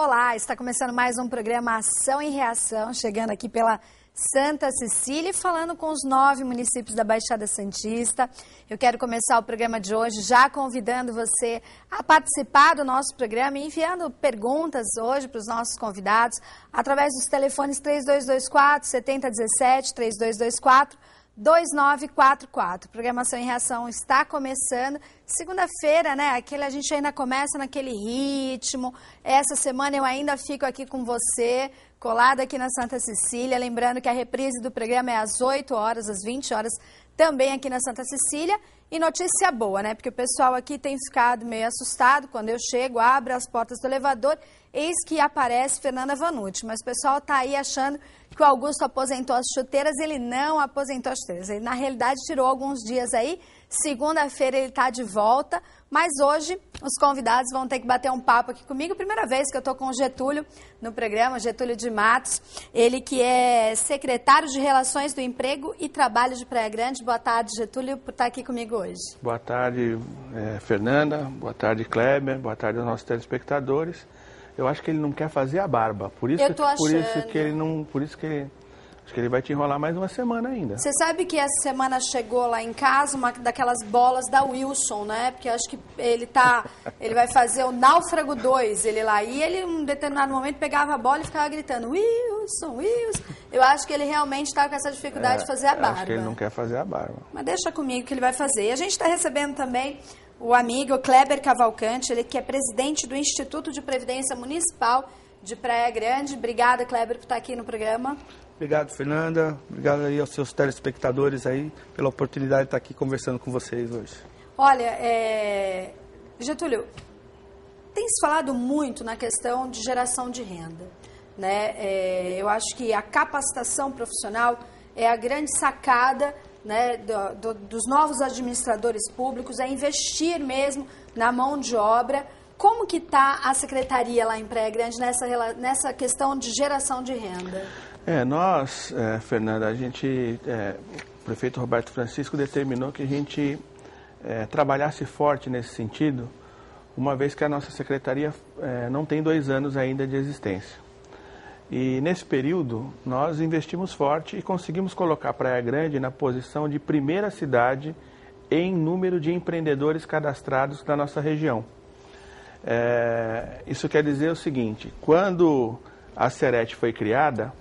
Olá, está começando mais um programa Ação e Reação, chegando aqui pela Santa Cecília e falando com os 9 municípios da Baixada Santista. Eu quero começar o programa de hoje já convidando você a participar do nosso programa e enviando perguntas hoje para os nossos convidados através dos telefones 3224-7017, 3224-2944. Programação em Reação está começando. Segunda-feira, né? A gente ainda começa naquele ritmo. Essa semana eu ainda fico aqui com você, colada aqui na Santa Cecília. Lembrando que a reprise do programa é às 8 horas, às 20 horas, também aqui na Santa Cecília. E notícia boa, né? Porque o pessoal aqui tem ficado meio assustado quando eu chego, abro as portas do elevador, eis que aparece Fernanda Vanucci. Mas o pessoal está aí achando que o Augusto aposentou as chuteiras. Ele não aposentou as chuteiras. Ele, na realidade, tirou alguns dias aí. Segunda-feira ele está de volta. Mas hoje os convidados vão ter que bater um papo aqui comigo. Primeira vez que eu estou com o Getúlio no programa, Getúlio de Matos. Ele que é secretário de Relações do Emprego e Trabalho de Praia Grande. Boa tarde, Getúlio, por estar aqui comigo hoje. Boa tarde, Fernanda. Boa tarde, Kleber. Boa tarde aos nossos telespectadores. Eu acho que ele não quer fazer a barba, por isso que ele vai te enrolar mais uma semana ainda. Você sabe que essa semana chegou lá em casa uma daquelas bolas da Wilson, né? Porque eu acho que ele vai fazer o Náufrago 2, ele lá. E ele, em um determinado momento, pegava a bola e ficava gritando, Wilson, Wilson. Eu acho que ele realmente está com essa dificuldade de fazer a barba. Acho que ele não quer fazer a barba. Mas deixa comigo que ele vai fazer. E a gente está recebendo também o amigo Kleber Cavalcante, ele que é presidente do Instituto de Previdência Municipal de Praia Grande. Obrigada, Kleber, por estar aqui no programa. Obrigado, Fernanda. Obrigado aí aos seus telespectadores aí pela oportunidade de estar aqui conversando com vocês hoje. Olha, Getúlio, tem se falado muito na questão de geração de renda, né? Eu acho que a capacitação profissional é a grande sacada, né, dos novos administradores públicos, é investir mesmo na mão de obra. Como que está a secretaria lá em Praia Grande nessa questão de geração de renda? Nós, Fernanda, o prefeito Roberto Francisco determinou que a gente trabalhasse forte nesse sentido, uma vez que a nossa secretaria não tem 2 anos ainda de existência. E nesse período, nós investimos forte e conseguimos colocar Praia Grande na posição de primeira cidade em número de empreendedores cadastrados na nossa região. Isso quer dizer o seguinte, quando a Serete foi criada,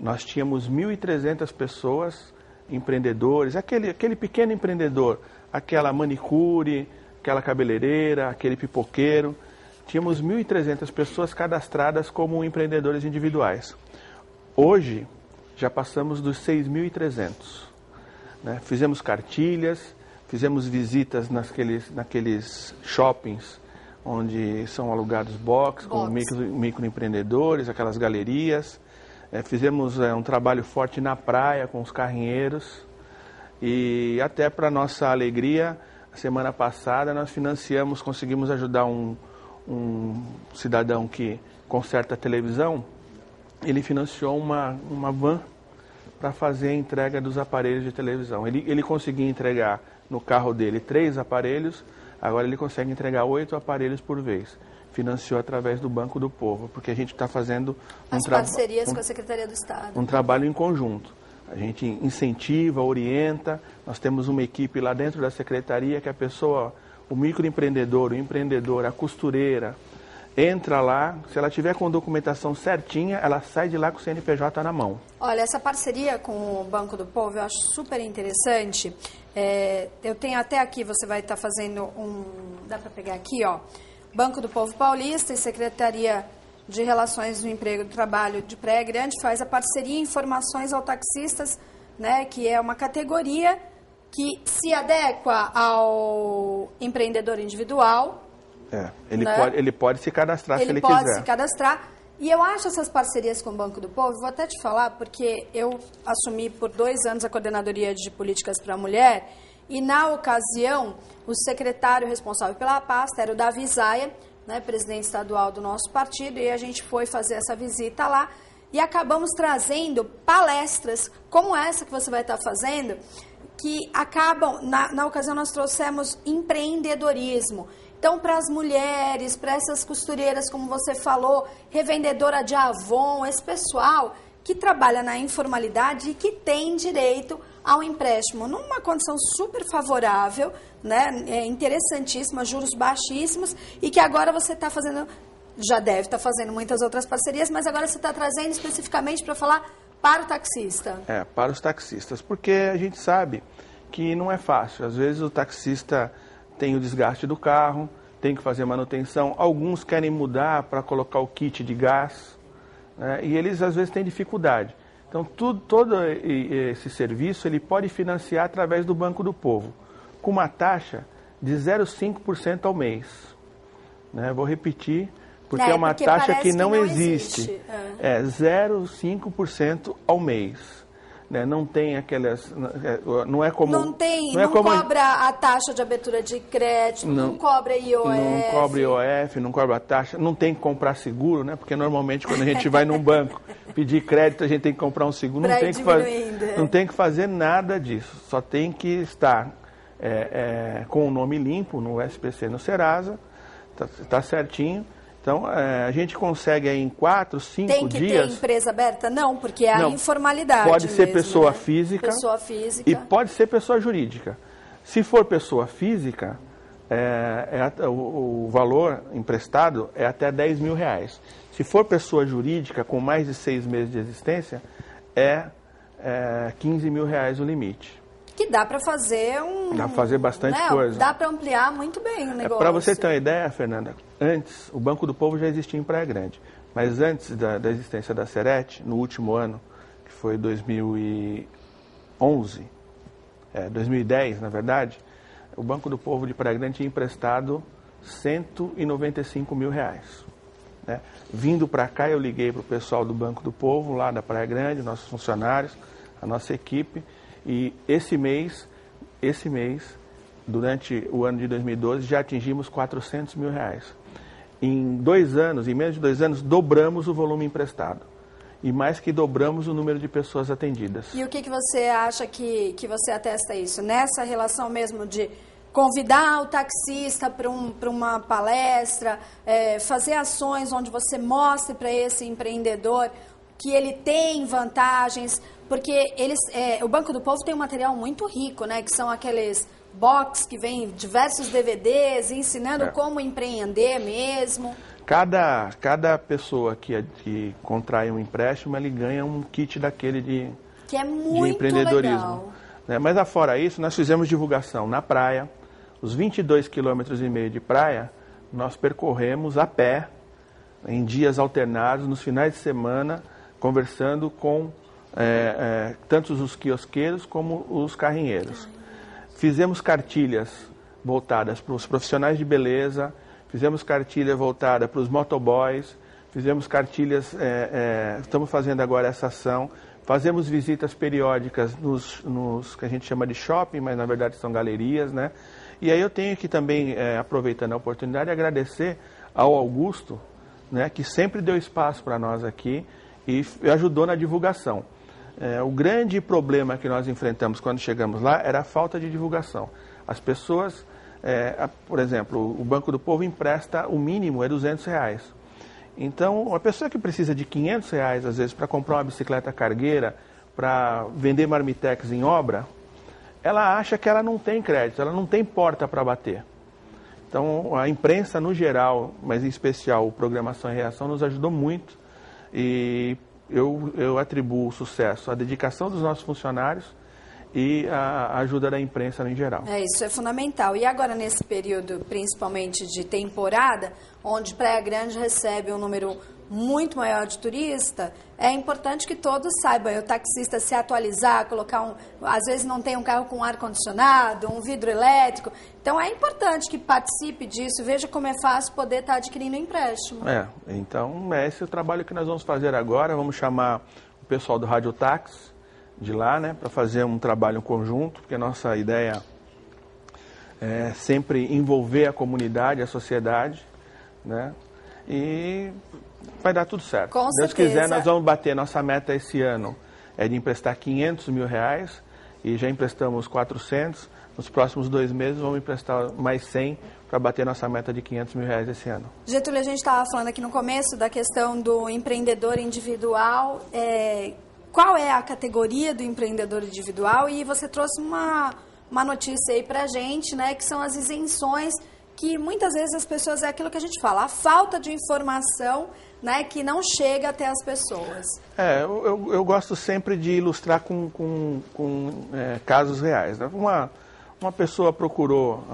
nós tínhamos 1.300 pessoas, empreendedores, aquele pequeno empreendedor, aquela manicure, aquela cabeleireira, aquele pipoqueiro. Tínhamos 1.300 pessoas cadastradas como empreendedores individuais. Hoje, já passamos dos 6.300. Né? Fizemos cartilhas, fizemos visitas naqueles shoppings onde são alugados box com microempreendedores, aquelas galerias. Fizemos um trabalho forte na praia com os carrinheiros. E até para nossa alegria, a semana passada nós conseguimos ajudar um cidadão que conserta a televisão. Ele financiou uma van para fazer a entrega dos aparelhos de televisão. Ele conseguia entregar no carro dele 3 aparelhos, agora ele consegue entregar 8 aparelhos por vez. Financiou através do Banco do Povo, porque a gente está fazendo parcerias com a Secretaria do Estado. Um trabalho em conjunto. A gente incentiva, orienta, nós temos uma equipe lá dentro da Secretaria que a pessoa, o microempreendedor, o empreendedor, a costureira, entra lá, se ela tiver com documentação certinha, ela sai de lá com o CNPJ na mão. Olha, essa parceria com o Banco do Povo eu acho super interessante. Eu tenho até aqui, você vai estar fazendo dá para pegar aqui, ó, Banco do Povo Paulista e Secretaria de Relações do Emprego e do Trabalho de Praia Grande faz a parceria Informações ao Taxistas, né, que é uma categoria que se adequa ao empreendedor individual. Ele pode se cadastrar se ele quiser. Ele pode se cadastrar. E eu acho essas parcerias com o Banco do Povo, vou até te falar, porque eu assumi por 2 anos a Coordenadoria de Políticas para a Mulher e, na ocasião, o secretário responsável pela pasta era o Davi Zaia, né, presidente estadual do nosso partido, e a gente foi fazer essa visita lá e acabamos trazendo palestras como essa que você vai estar fazendo, que acabam, na ocasião nós trouxemos empreendedorismo. Então, para as mulheres, para essas costureiras, como você falou, revendedora de Avon, esse pessoal que trabalha na informalidade e que tem direito ao empréstimo numa condição super favorável, né, interessantíssima, juros baixíssimos, e que agora você está fazendo, já deve estar fazendo muitas outras parcerias, mas agora você está trazendo especificamente para falar para o taxista. Para os taxistas, porque a gente sabe que não é fácil. Às vezes o taxista tem o desgaste do carro, tem que fazer manutenção, alguns querem mudar para colocar o kit de gás, né, e eles às vezes têm dificuldade. Então, todo esse serviço ele pode financiar através do Banco do Povo, com uma taxa de 0,5% ao mês. Né? Vou repetir, porque é uma taxa que não existe. É 0,5% ao mês. Né? Não tem aquelas... Não é como... Não cobra a taxa de abertura de crédito, não cobra IOF. Não cobra IOF, não cobra a taxa, não tem que comprar seguro, né? Porque normalmente quando a gente vai num banco pedir crédito, a gente tem que comprar um seguro. Não tem que fazer nada disso. Só tem que estar com o nome limpo no SPC, no Serasa, tá certinho. Então, a gente consegue aí em 4, 5 dias... Tem que ter empresa aberta? Não, porque é a informalidade pode ser mesmo, pessoa, né? física pessoa física e pode ser pessoa jurídica. Se for pessoa física, o valor emprestado é até R$10 mil. Se for pessoa jurídica com mais de 6 meses de existência, é R$15 mil o limite. Que dá para fazer Dá para fazer bastante coisa. Dá para ampliar muito bem o negócio. Para você ter uma ideia, Fernanda, antes, o Banco do Povo já existia em Praia Grande. Mas antes da existência da Serete, no último ano, que foi 2010, na verdade, o Banco do Povo de Praia Grande tinha emprestado R$195 mil. Né? Vindo para cá, eu liguei para o pessoal do Banco do Povo, lá da Praia Grande, nossos funcionários, a nossa equipe. E esse mês, durante o ano de 2012, já atingimos R$400 mil. Em 2 anos, em menos de 2 anos, dobramos o volume emprestado. E mais que dobramos o número de pessoas atendidas. E o que você acha que você atesta isso? Nessa relação mesmo de convidar o taxista para uma palestra, fazer ações onde você mostre para esse empreendedor que ele tem vantagens, porque o Banco do Povo tem um material muito rico, né? Que são aqueles box que vem diversos DVDs ensinando como empreender mesmo. Cada pessoa que contrai um empréstimo, ele ganha um kit daquele de empreendedorismo. Legal. Né? Mas afora isso, nós fizemos divulgação na praia. Os 22,5 km de praia, nós percorremos a pé, em dias alternados, nos finais de semana, conversando com tanto os quiosqueiros como os carrinheiros. Fizemos cartilhas voltadas para os profissionais de beleza, fizemos cartilha voltada para os motoboys, fizemos cartilhas, estamos fazendo agora essa ação, fazemos visitas periódicas nos que a gente chama de shopping, mas na verdade são galerias, né? E aí eu tenho que também, aproveitando a oportunidade, agradecer ao Augusto, né, que sempre deu espaço para nós aqui e ajudou na divulgação. O grande problema que nós enfrentamos quando chegamos lá era a falta de divulgação. As pessoas, por exemplo, o Banco do Povo empresta, o mínimo é R$200. Então, uma pessoa que precisa de R$500, às vezes, para comprar uma bicicleta cargueira, para vender marmitex em obra, ela acha que ela não tem crédito, ela não tem porta para bater. Então, a imprensa no geral, mas em especial o Programação e Reação, nos ajudou muito e eu atribuo o sucesso à dedicação dos nossos funcionários e à ajuda da imprensa em geral. Isso é fundamental. E agora, nesse período, principalmente de temporada, onde Praia Grande recebe um número muito maior de turista, é importante que todos saibam, o taxista se atualizar, colocar às vezes não tem um carro com ar-condicionado, um vidro elétrico, então é importante que participe disso, veja como é fácil poder estar adquirindo empréstimo. Então esse é o trabalho que nós vamos fazer agora, vamos chamar o pessoal do Rádio Táxi de lá, né, para fazer um trabalho conjunto, porque a nossa ideia é sempre envolver a comunidade, a sociedade, né, e vai dar tudo certo. Com Se Deus quiser, nós vamos bater. Nossa meta esse ano é de emprestar R$500 mil e já emprestamos 400. nos próximos 2 meses vamos emprestar mais 100 para bater nossa meta de R$500 mil esse ano. Getúlio, a gente estava falando aqui no começo da questão do empreendedor individual. Qual é a categoria do empreendedor individual? E você trouxe uma notícia aí para a gente, né, que são as isenções, que muitas vezes as pessoas, é aquilo que a gente fala, a falta de informação, né, que não chega até as pessoas. Eu gosto sempre de ilustrar com casos reais, né? Uma pessoa procurou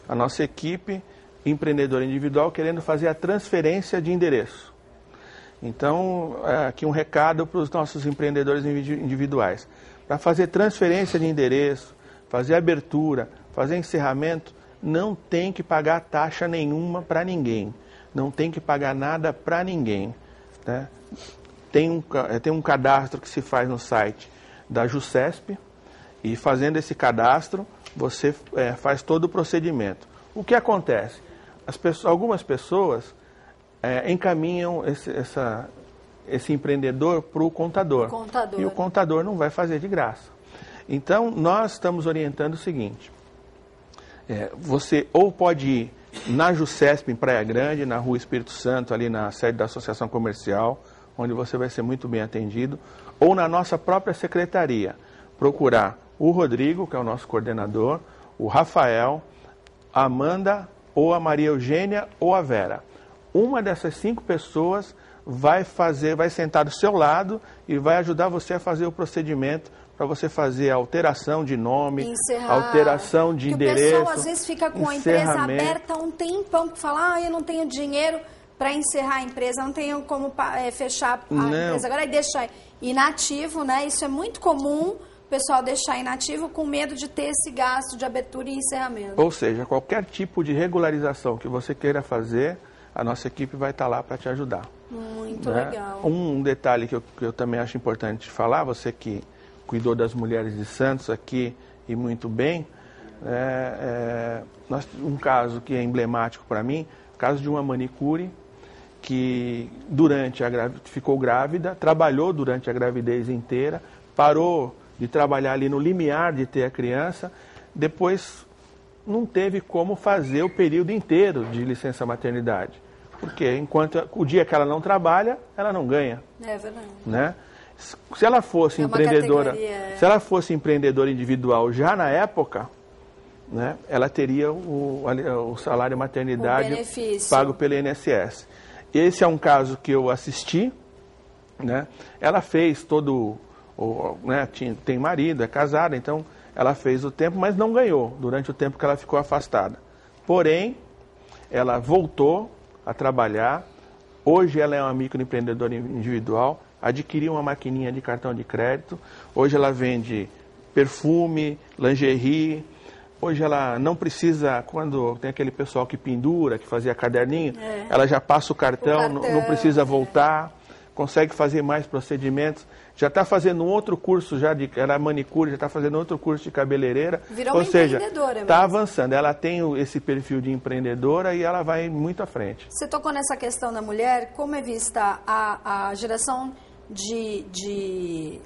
a nossa equipe, empreendedor individual, querendo fazer a transferência de endereço. Então, aqui um recado para os nossos empreendedores individuais. Para fazer transferência de endereço, fazer abertura, fazer encerramento, não tem que pagar taxa nenhuma para ninguém. Não tem que pagar nada para ninguém, né? Tem um cadastro que se faz no site da Jusesp, e fazendo esse cadastro, você faz todo o procedimento. O que acontece? Algumas pessoas encaminham esse empreendedor para o contador. E o contador não vai fazer de graça. Então, nós estamos orientando o seguinte: você ou pode ir na Jusesp, em Praia Grande, na Rua Espírito Santo, ali na sede da Associação Comercial, onde você vai ser muito bem atendido, ou na nossa própria secretaria, procurar o Rodrigo, que é o nosso coordenador, o Rafael, a Amanda, ou a Maria Eugênia, ou a Vera. Uma dessas 5 pessoas vai sentar do seu lado e vai ajudar você a fazer o procedimento para você fazer a alteração de nome, alteração de endereço. O pessoal às vezes fica com a empresa aberta há um tempão, que fala, eu não tenho dinheiro para encerrar a empresa, não tenho como fechar a empresa agora, e deixa inativo, né? Isso é muito comum, o pessoal deixar inativo com medo de ter esse gasto de abertura e encerramento. Ou seja, qualquer tipo de regularização que você queira fazer, a nossa equipe vai estar lá para te ajudar. Muito legal. Um detalhe que eu também acho importante falar, você que cuidou das mulheres de Santos aqui e muito bem, um caso que é emblemático para mim, o caso de uma manicure que ficou grávida, trabalhou durante a gravidez inteira, parou de trabalhar ali no limiar de ter a criança, depois não teve como fazer o período inteiro de licença maternidade. Porque o dia que ela não trabalha, ela não ganha. É verdade. Né? Se ela fosse empreendedora individual já na época, né, ela teria o salário maternidade pago pelo INSS. Esse é um caso que eu assisti, né? Ela fez tem marido, é casada, então ela fez o tempo, mas não ganhou durante o tempo que ela ficou afastada. Porém, ela voltou a trabalhar. Hoje ela é uma microempreendedora individual, adquiriu uma maquininha de cartão de crédito. Hoje ela vende perfume, lingerie. Hoje ela não precisa, quando tem aquele pessoal que pendura, que fazia caderninho, ela já passa o cartão, não precisa voltar, consegue fazer mais procedimentos. Já está fazendo um outro curso, ela é manicure, já está fazendo outro curso de cabeleireira. Virou uma empreendedora. Está avançando. Ela tem esse perfil de empreendedora e ela vai muito à frente. Você tocou nessa questão da mulher, como é vista a geração de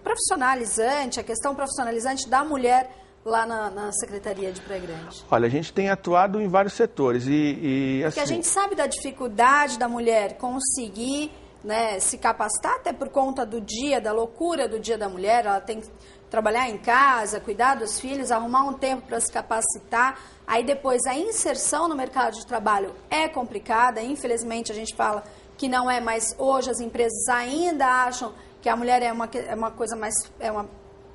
profissionalizante, a questão profissionalizante da mulher lá na Secretaria de Praia Grande? Olha, a gente tem atuado em vários setores Porque assim, a gente sabe da dificuldade da mulher conseguir, né, se capacitar, até por conta da loucura do dia da mulher. Ela tem que trabalhar em casa, cuidar dos filhos, arrumar um tempo para se capacitar. Aí depois a inserção no mercado de trabalho é complicada. Infelizmente a gente fala que não é, mas hoje as empresas ainda acham que a mulher é uma coisa mais,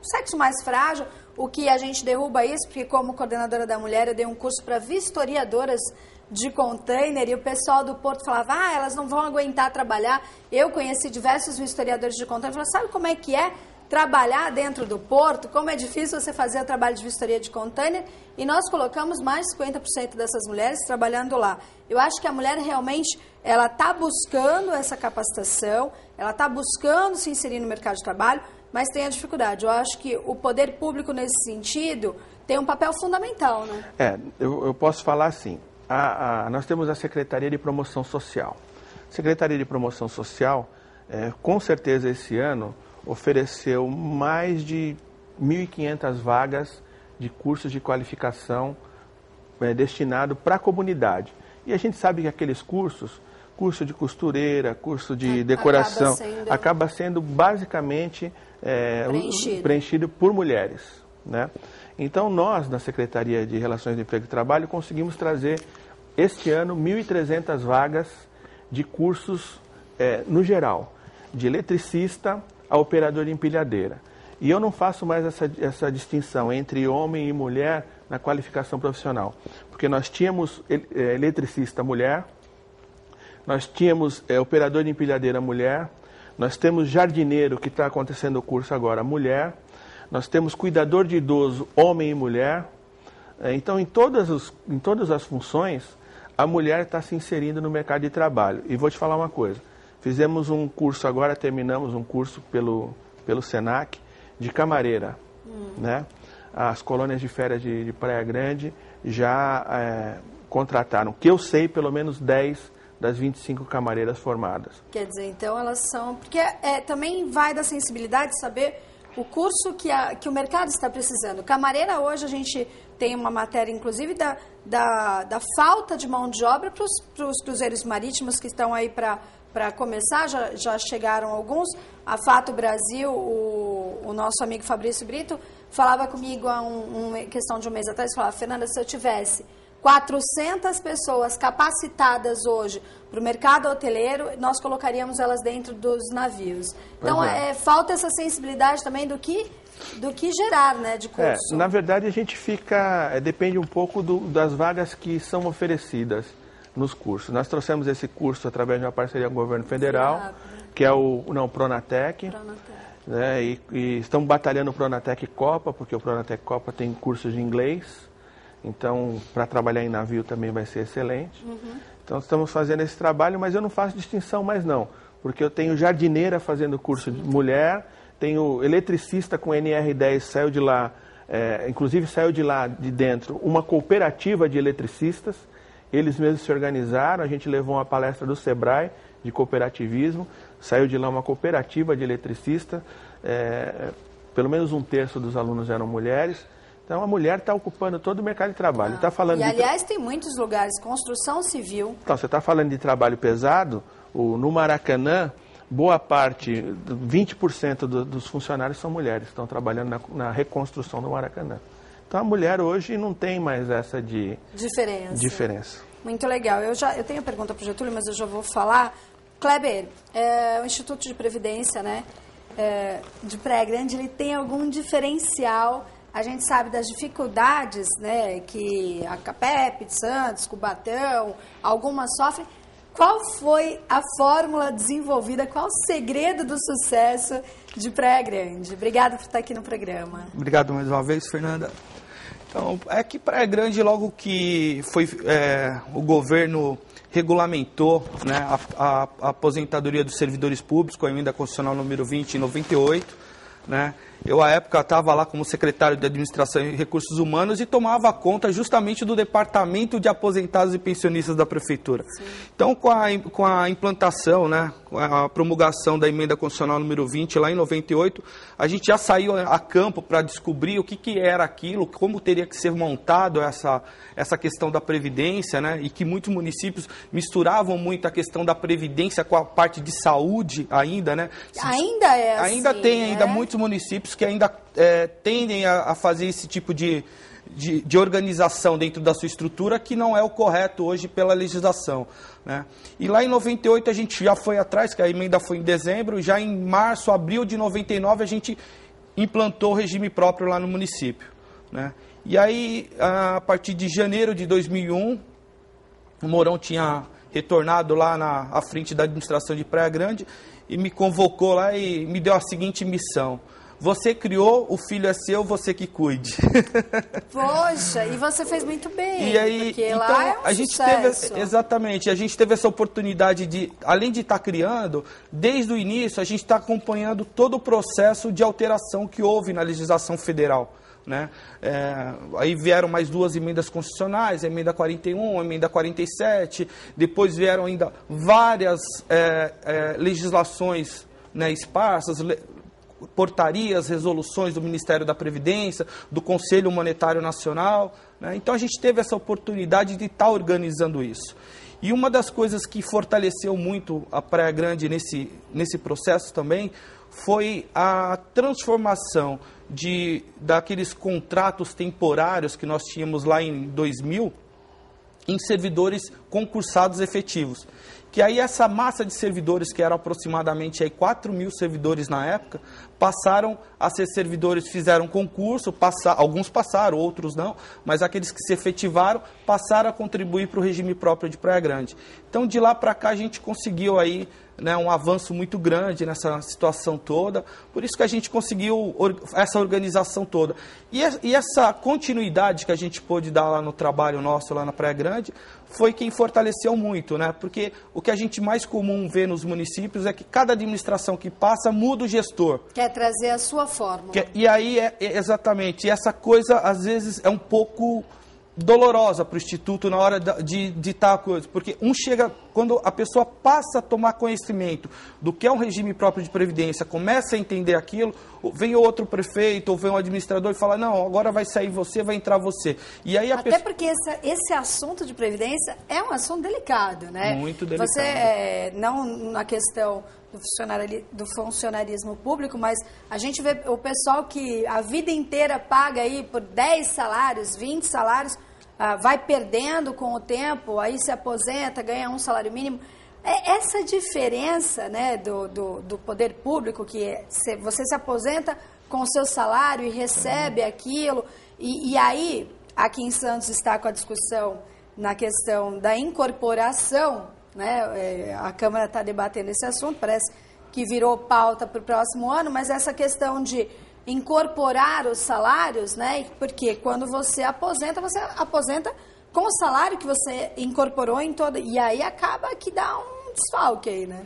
sexo mais frágil, o que a gente derruba isso, porque como coordenadora da mulher eu dei um curso para vistoriadoras de container e o pessoal do Porto falava, elas não vão aguentar trabalhar. Eu conheci diversos vistoriadores de container e falaram, sabe como é que é trabalhar dentro do Porto? Como é difícil você fazer o trabalho de vistoria de container? E nós colocamos mais de 50% dessas mulheres trabalhando lá. Eu acho que a mulher realmente, ela está buscando essa capacitação, ela está buscando se inserir no mercado de trabalho, mas tem a dificuldade. Eu acho que o poder público, nesse sentido, tem um papel fundamental, né? Eu posso falar assim, nós temos a Secretaria de Promoção Social. A Secretaria de Promoção Social, com certeza esse ano, ofereceu mais de 1.500 vagas de cursos de qualificação destinado para a comunidade. E a gente sabe que aqueles curso de costureira, curso de decoração, acaba sendo basicamente preenchido por mulheres, né? Então, nós, na Secretaria de Relações do Emprego e Trabalho, conseguimos trazer, este ano, 1.300 vagas de cursos, no geral, de eletricista a operador de empilhadeira. E eu não faço mais essa distinção entre homem e mulher na qualificação profissional, porque nós tínhamos eletricista mulher, nós tínhamos operador de empilhadeira mulher, nós temos jardineiro, que está acontecendo o curso agora, mulher, nós temos cuidador de idoso, homem e mulher. Então, em todas as funções, a mulher está se inserindo no mercado de trabalho. E vou te falar uma coisa, fizemos um curso agora, terminamos um curso pelo Senac, de camareira, né? As colônias de férias de Praia Grande já contrataram, que eu sei, pelo menos 10 das 25 camareiras formadas. Quer dizer, então elas são... Porque também vai da sensibilidade de saber o curso que o mercado está precisando. Camareira, hoje, a gente tem uma matéria, inclusive, da falta de mão de obra para os cruzeiros marítimos que estão aí para começar, já chegaram alguns. A Fato Brasil, o nosso amigo Fabrício Brito, falava comigo há questão de um mês atrás, falava: Fernanda, se eu tivesse 400 pessoas capacitadas hoje para o mercado hoteleiro, nós colocaríamos elas dentro dos navios. Então, falta essa sensibilidade também do que gerar, né, de curso. Na verdade, a gente depende um pouco das vagas que são oferecidas nos cursos. Nós trouxemos esse curso através de uma parceria com o governo federal, que é o Pronatec. Né, e estamos batalhando o Pronatec Copa, porque o Pronatec Copa tem cursos de inglês. Então, para trabalhar em navio também vai ser excelente. Então, estamos fazendo esse trabalho, mas eu não faço distinção mais não, porque eu tenho jardineira fazendo curso de mulher, tenho eletricista com NR10, saiu de lá, inclusive saiu de lá de dentro uma cooperativa de eletricistas, eles mesmos se organizaram, a gente levou uma palestra do Sebrae de cooperativismo, saiu de lá uma cooperativa de eletricistas, pelo menos 1/3 dos alunos eram mulheres. Então, a mulher está ocupando todo o mercado de trabalho. Aliás, tem muitos lugares, construção civil. Então, você está falando de trabalho pesado, no Maracanã, boa parte, 20% dos funcionários são mulheres, estão trabalhando na reconstrução do Maracanã. Então, a mulher hoje não tem mais essa diferença. Muito legal. Eu tenho pergunta para o Getúlio, mas eu já vou falar. Kleber, o Instituto de Previdência, né, de Praia Grande, ele tem algum diferencial? A gente sabe das dificuldades, né, que a CAPEP de Santos, Cubatão, algumas sofrem. Qual foi a fórmula desenvolvida, qual o segredo do sucesso de Praia Grande? Obrigada por estar aqui no programa. Obrigado mais uma vez, Fernanda. Então, é que Praia Grande, logo que foi o governo regulamentou, né, a aposentadoria dos servidores públicos, com a emenda constitucional número 20, em 98, né? Eu, à época, estava lá como secretário de Administração e Recursos Humanos e tomava conta justamente do Departamento de Aposentados e Pensionistas da Prefeitura. Sim. Então, com a implantação, né, com a promulgação da Emenda Constitucional número 20, lá em 98, a gente já saiu a campo para descobrir o que era aquilo, como teria que ser montado essa questão da Previdência, né, e que muitos municípios misturavam muito a questão da Previdência com a parte de saúde ainda, né? Ainda tem muitos municípios que ainda tendem a fazer esse tipo de organização dentro da sua estrutura, que não é o correto hoje pela legislação, né? E lá em 98 a gente já foi atrás, que a emenda foi em dezembro, já em março, abril de 99 a gente implantou o regime próprio lá no município, né? E aí, a partir de janeiro de 2001, o Mourão tinha retornado lá à frente da administração de Praia Grande e me convocou lá e me deu a seguinte missão: você criou, o filho é seu, você que cuide. Poxa, e você fez muito bem, e aí, porque então, lá é um sucesso. Exatamente, a gente teve essa oportunidade de, além de estar criando, desde o início a gente está acompanhando todo o processo de alteração que houve na legislação federal, né? Aí vieram mais 2 emendas constitucionais, a emenda 41, a emenda 47, depois vieram ainda várias legislações, né, esparsas, portarias, resoluções do Ministério da Previdência, do Conselho Monetário Nacional, né? Então a gente teve essa oportunidade de estar organizando isso. E uma das coisas que fortaleceu muito a Praia Grande nesse processo também foi a transformação daqueles contratos temporários que nós tínhamos lá em 2000 em servidores concursados efetivos. Que aí essa massa de servidores, que eram aproximadamente aí 4 mil servidores na época, passaram a ser servidores, fizeram concurso, alguns passaram, outros não, mas aqueles que se efetivaram passaram a contribuir para o regime próprio de Praia Grande. Então, de lá para cá, a gente conseguiu aí, né, um avanço muito grande nessa situação toda, por isso que a gente conseguiu essa organização toda. E essa continuidade que a gente pôde dar lá no trabalho nosso, lá na Praia Grande, foi quem fortaleceu muito, né? Porque o que a gente mais comum vê nos municípios é que cada administração que passa muda o gestor. Quer trazer a sua fórmula. E aí, exatamente, e essa coisa às vezes é um pouco dolorosa para o Instituto na hora de estar a coisa, porque quando a pessoa passa a tomar conhecimento do que é um regime próprio de previdência, começa a entender aquilo, vem outro prefeito ou vem um administrador e fala, não, agora vai sair você, vai entrar você. E aí porque esse assunto de previdência é um assunto delicado, né? Muito delicado. Você, não na questão do funcionarismo público, mas a gente vê o pessoal que a vida inteira paga aí por 10 salários, 20 salários, vai perdendo com o tempo, aí se aposenta, ganha um salário mínimo. Essa diferença, né, do poder público, que você se aposenta com o seu salário e recebe aquilo, e aí, aqui em Santos está com a discussão na questão da incorporação, né? A Câmara está debatendo esse assunto, parece que virou pauta para o próximo ano, mas essa questão de incorporar os salários, né? Porque quando você aposenta com o salário que você incorporou em toda... E aí acaba que dá um desfalque aí, né?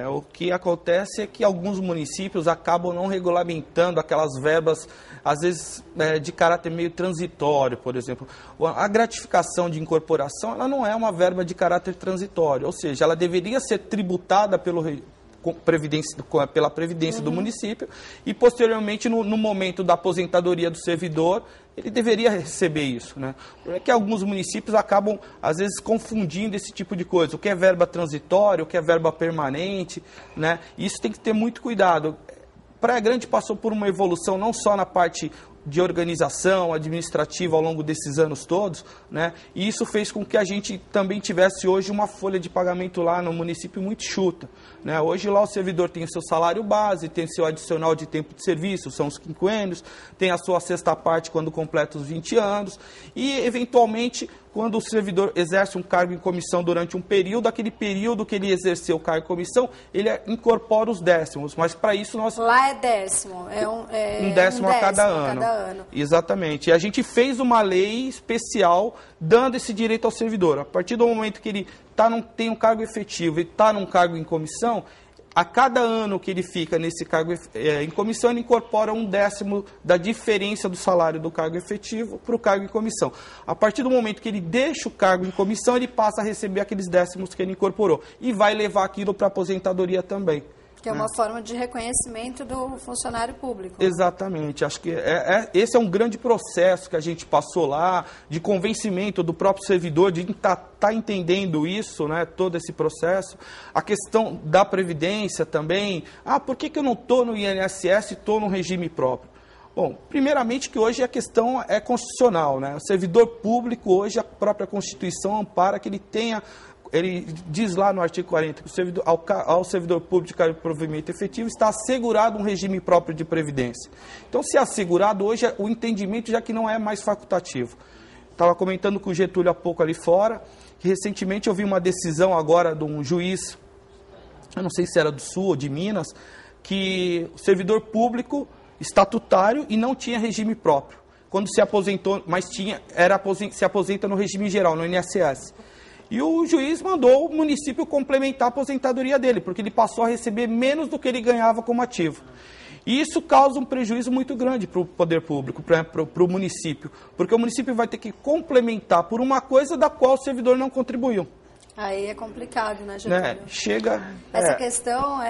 O que acontece é que alguns municípios acabam não regulamentando aquelas verbas, às vezes, de caráter meio transitório, por exemplo. A gratificação de incorporação, ela não é uma verba de caráter transitório, ou seja, ela deveria ser tributada pela Previdência do município e, posteriormente, no momento da aposentadoria do servidor, ele deveria receber isso, né? É que alguns municípios acabam, às vezes, confundindo esse tipo de coisa. O que é verba transitória, o que é verba permanente, né? E isso tem que ter muito cuidado. Praia Grande passou por uma evolução não só na parte de organização administrativa ao longo desses anos todos, né? E isso fez com que a gente também tivesse hoje uma folha de pagamento lá no município muito enxuta, né? Hoje lá o servidor tem o seu salário base, tem o seu adicional de tempo de serviço, são os quinquênios, tem a sua sexta parte quando completa os 20 anos e, eventualmente, quando o servidor exerce um cargo em comissão durante um período, aquele período que ele exerceu o cargo em comissão, ele incorpora os décimos, mas para isso nós... Lá é décimo, um décimo a cada ano. Exatamente. E a gente fez uma lei especial dando esse direito ao servidor. A partir do momento que ele tem um cargo efetivo e está num cargo em comissão, a cada ano que ele fica nesse cargo em comissão, ele incorpora um décimo da diferença do salário do cargo efetivo para o cargo em comissão. A partir do momento que ele deixa o cargo em comissão, ele passa a receber aqueles décimos que ele incorporou e vai levar aquilo para a aposentadoria também. Que é uma forma de reconhecimento do funcionário público. Exatamente. Acho que esse é um grande processo que a gente passou lá, de convencimento do próprio servidor, de estar entendendo isso, né, todo esse processo. A questão da Previdência também. Por que eu não estou no INSS e estou no regime próprio? Bom, primeiramente que hoje a questão é constitucional, né? O servidor público, hoje a própria Constituição ampara que ele tenha... Ele diz lá no artigo 40 que ao servidor público de cargo de provimento efetivo está assegurado um regime próprio de previdência. Então, se é assegurado, hoje o entendimento já que não é mais facultativo. Estava comentando com o Getúlio há pouco ali fora, que recentemente eu vi uma decisão agora de um juiz, eu não sei se era do Sul ou de Minas, que o servidor público estatutário e não tinha regime próprio. Quando se aposentou, mas se aposenta no regime geral, no INSS. E o juiz mandou o município complementar a aposentadoria dele, porque ele passou a receber menos do que ele ganhava como ativo. E isso causa um prejuízo muito grande para o poder público, para o município, porque o município vai ter que complementar por uma coisa da qual o servidor não contribuiu. Aí é complicado, né, Getúlio? Né? Chega... Essa questão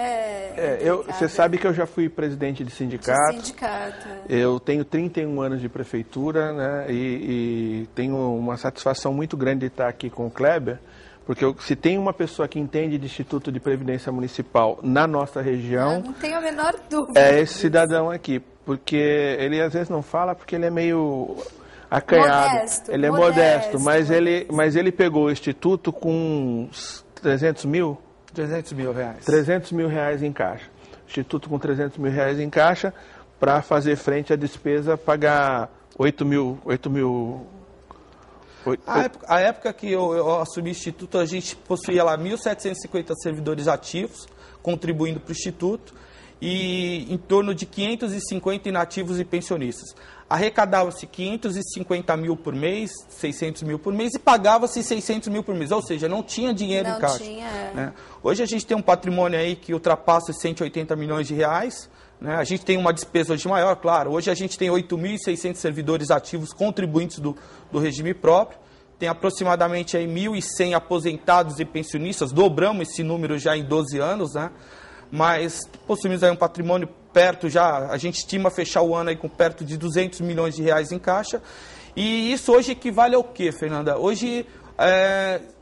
você sabe que eu já fui presidente de sindicato. De sindicato. Eu tenho 31 anos de prefeitura, né? E tenho uma satisfação muito grande de estar aqui com o Kleber, porque se tem uma pessoa que entende de Instituto de Previdência Municipal na nossa região... Eu não tenho a menor dúvida. É esse cidadão aqui, porque ele às vezes não fala porque ele é meio acanhado. Ele é modesto, mas ele pegou o Instituto com uns 300 mil? 300 mil reais. 300 mil reais em caixa. Instituto com 300 mil reais em caixa para fazer frente à despesa, pagar 8 mil. A época que eu assumi o Instituto, a gente possuía lá 1.750 servidores ativos, contribuindo para o Instituto, e em torno de 550 inativos e pensionistas. Arrecadava-se 550 mil por mês, 600 mil por mês, e pagava-se 600 mil por mês, ou seja, não tinha dinheiro em caixa. Né? Hoje a gente tem um patrimônio aí que ultrapassa 180 milhões de reais, né? A gente tem uma despesa hoje maior, claro. Hoje a gente tem 8.600 servidores ativos contribuintes do regime próprio, tem aproximadamente aí 1.100 aposentados e pensionistas, dobramos esse número já em 12 anos, né? Mas possuímos aí um patrimônio perto já, a gente estima fechar o ano aí com perto de 200 milhões de reais em caixa. E isso hoje equivale ao quê, Fernanda? Hoje,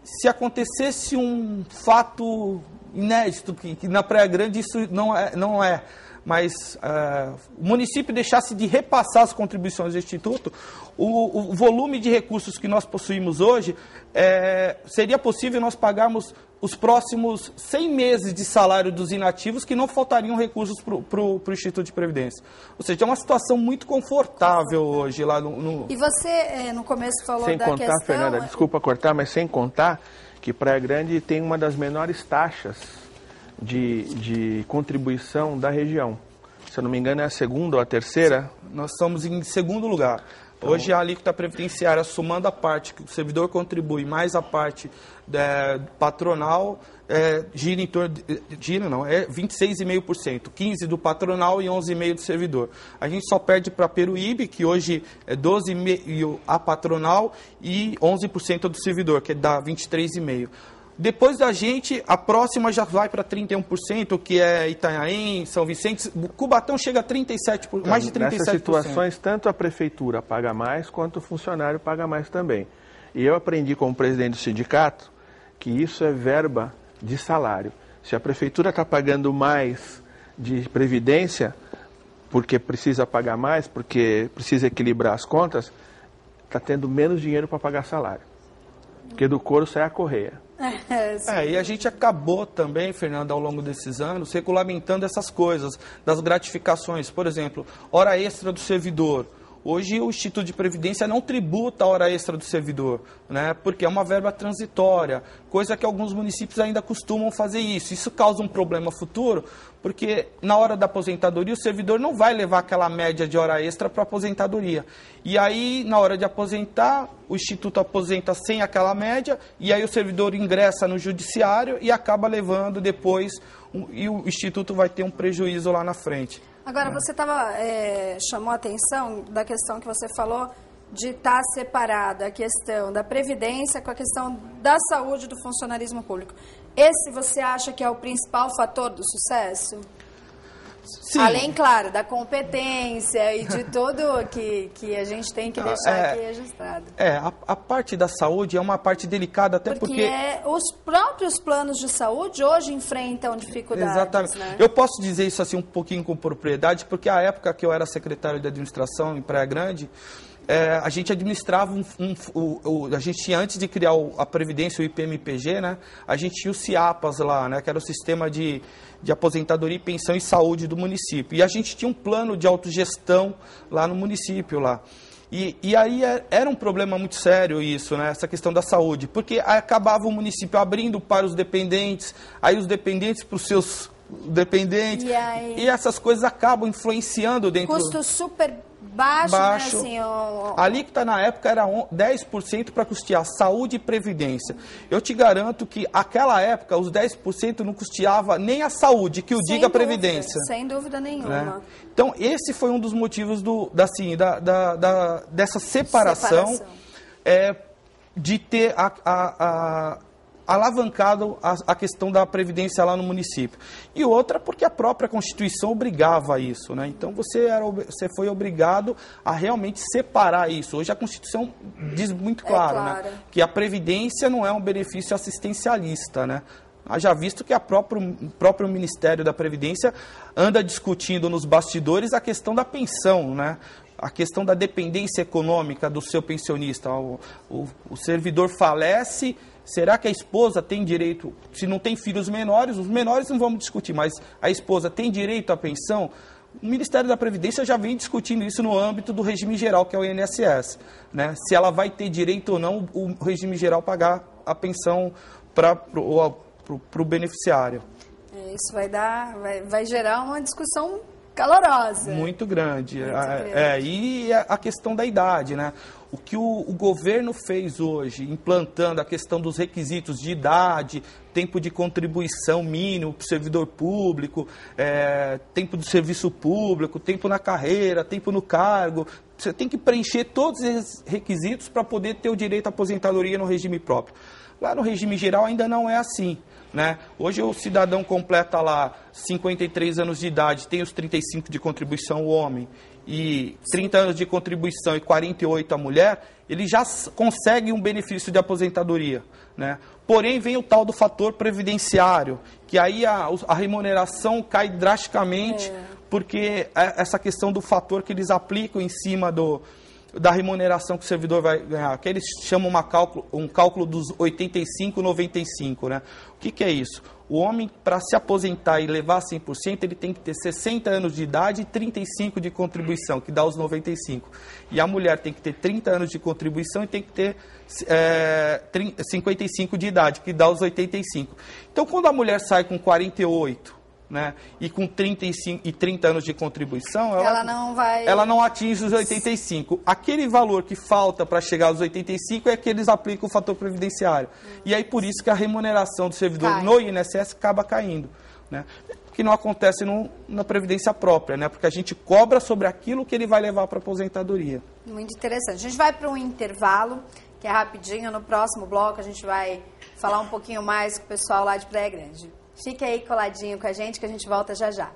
se acontecesse um fato inédito, que na Praia Grande isso não é, mas o município deixasse de repassar as contribuições do Instituto, o volume de recursos que nós possuímos hoje, seria possível nós pagarmos os próximos 100 meses de salário dos inativos, que não faltariam recursos para o Instituto de Previdência. Ou seja, é uma situação muito confortável hoje lá no... E você, no começo, falou sem da contar, questão... Fernanda, desculpa cortar, mas sem contar que Praia Grande tem uma das menores taxas de contribuição da região. Se eu não me engano, é a segunda ou a terceira? Nós estamos em segundo lugar. Então, hoje a alíquota previdenciária, somando a parte que o servidor contribui, mais a parte patronal, gira em torno de 26,5%. 15% do patronal e 11,5% do servidor. A gente só perde para Peruíbe, que hoje é 12,5% a patronal e 11% do servidor, que dá 23,5%. Depois da gente, a próxima já vai para 31%, que é Itanhaém, São Vicente. Cubatão chega a 37%, mais de 37%. Nessas situações, tanto a prefeitura paga mais, quanto o funcionário paga mais também. E eu aprendi como presidente do sindicato que isso é verba de salário. Se a prefeitura está pagando mais de previdência, porque precisa pagar mais, porque precisa equilibrar as contas, está tendo menos dinheiro para pagar salário. Porque do couro sai a correia. E a gente acabou também, Fernando, ao longo desses anos, regulamentando essas coisas, das gratificações. Por exemplo, hora extra do servidor. Hoje o Instituto de Previdência não tributa a hora extra do servidor, né? Porque é uma verba transitória, coisa que alguns municípios ainda costumam fazer isso. Isso causa um problema futuro, porque na hora da aposentadoria o servidor não vai levar aquela média de hora extra para a aposentadoria. E aí, na hora de aposentar, o Instituto aposenta sem aquela média, e aí o servidor ingressa no judiciário e acaba levando depois, e o Instituto vai ter um prejuízo lá na frente. Agora, você chamou a atenção da questão que você falou de estar separada a questão da Previdência com a questão da saúde do funcionarismo público. Esse você acha que é o principal fator do sucesso? Sim. Além, claro, da competência e de tudo que a gente tem que deixar aqui registrado. A parte da saúde é uma parte delicada, até porque... os próprios planos de saúde hoje enfrentam dificuldades. Exatamente. Né? Eu posso dizer isso assim um pouquinho com propriedade, porque a época que eu era secretário de administração em Praia Grande, a gente administrava a gente tinha, antes de criar a Previdência, o IPMPG, né? A gente tinha o CIAPAS lá, né? Que era o Sistema de Aposentadoria, Pensão e Saúde do município. E a gente tinha um plano de autogestão lá no município. Lá. E aí era um problema muito sério isso, né? Essa questão da saúde, porque acabava o município abrindo para os dependentes, aí os dependentes para os seus dependentes, e essas coisas acabam influenciando dentro... Custo super baixo. Né? Assim, A alíquota na época era 10% para custear saúde e previdência. Eu te garanto que naquela época os 10% não custeava nem a saúde, que o diga a previdência. Sem dúvida nenhuma. Né? Então esse foi um dos motivos dessa separação. De ter alavancado a questão da Previdência lá no município. E outra porque a própria Constituição obrigava a isso, né? Então você foi obrigado a realmente separar isso. Hoje a Constituição diz muito claro, né? Que a Previdência não é um benefício assistencialista, né? Haja visto que o próprio Ministério da Previdência anda discutindo nos bastidores a questão da pensão, né? A questão da dependência econômica do seu pensionista. O servidor falece, será que a esposa tem direito, se não tem filhos menores, os menores não vamos discutir, mas a esposa tem direito à pensão? O Ministério da Previdência já vem discutindo isso no âmbito do regime geral, que é o INSS, né? Se ela vai ter direito ou não o regime geral pagar a pensão para o beneficiário. Isso vai gerar uma discussão calorosa. Muito grande. E a questão da idade, né? O que o governo fez hoje, implantando a questão dos requisitos de idade, tempo de contribuição mínimo para o servidor público, tempo do serviço público, tempo na carreira, tempo no cargo. Você tem que preencher todos esses requisitos para poder ter o direito à aposentadoria no regime próprio. Lá no regime geral ainda não é assim, né? Hoje o cidadão completa lá 53 anos de idade, tem os 35 de contribuição o homem, e 30 anos de contribuição e 48 a mulher, ele já consegue um benefício de aposentadoria, né? Porém, vem o tal do fator previdenciário, que aí a remuneração cai drasticamente, porque essa questão do fator que eles aplicam em cima da remuneração que o servidor vai ganhar, que eles chamam um cálculo dos 85-95, né? O que é isso? O homem, para se aposentar e levar 100%, ele tem que ter 60 anos de idade e 35 de contribuição, que dá os 95. E a mulher tem que ter 30 anos de contribuição e tem que ter 55 de idade, que dá os 85. Então, quando a mulher sai com 48, né, e com 30 anos de contribuição, ela não atinge os 85. Aquele valor que falta para chegar aos 85 é que eles aplicam o fator previdenciário. E aí por isso que a remuneração do servidor no INSS acaba caindo, né? Que não acontece na previdência própria, né? Porque a gente cobra sobre aquilo que ele vai levar para a aposentadoria. Muito interessante. A gente vai para um intervalo, que é rapidinho. No próximo bloco a gente vai falar um pouquinho mais com o pessoal lá de Praia Grande. Fique aí coladinho com a gente que a gente volta já já.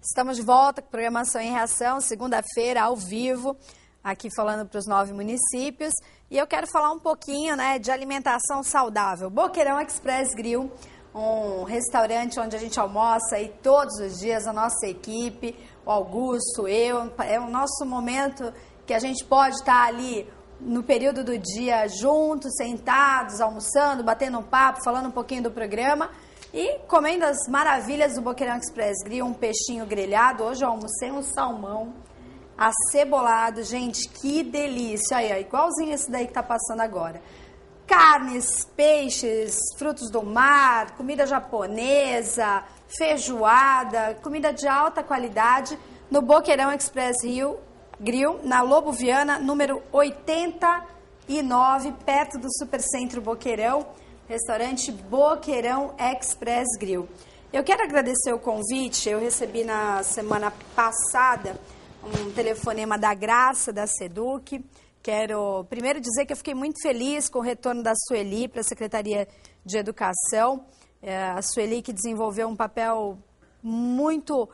Estamos de volta com Programação em Reação, segunda-feira, ao vivo, aqui falando para os 9 municípios. E eu quero falar um pouquinho, né, de alimentação saudável. Boqueirão Express Grill, um restaurante onde a gente almoça aí todos os dias, a nossa equipe, o Augusto, eu. É o nosso momento que a gente pode estar ali no período do dia juntos, sentados, almoçando, batendo um papo, falando um pouquinho do programa e comendo as maravilhas do Boqueirão Express Grill, um peixinho grelhado. Hoje eu almocei um salmão acebolado, gente, que delícia. Aí, ó, igualzinho esse daí que tá passando agora. Carnes, peixes, frutos do mar, comida japonesa, feijoada, comida de alta qualidade no Boqueirão Express Grill, na Lobo Viana, número 89, perto do Supercentro Boqueirão, restaurante Boqueirão Express Grill. Eu quero agradecer o convite. Eu recebi na semana passada um telefonema da Graça, da Seduc. Quero primeiro dizer que eu fiquei muito feliz com o retorno da Sueli para a Secretaria de Educação. A Sueli que desenvolveu um papel muito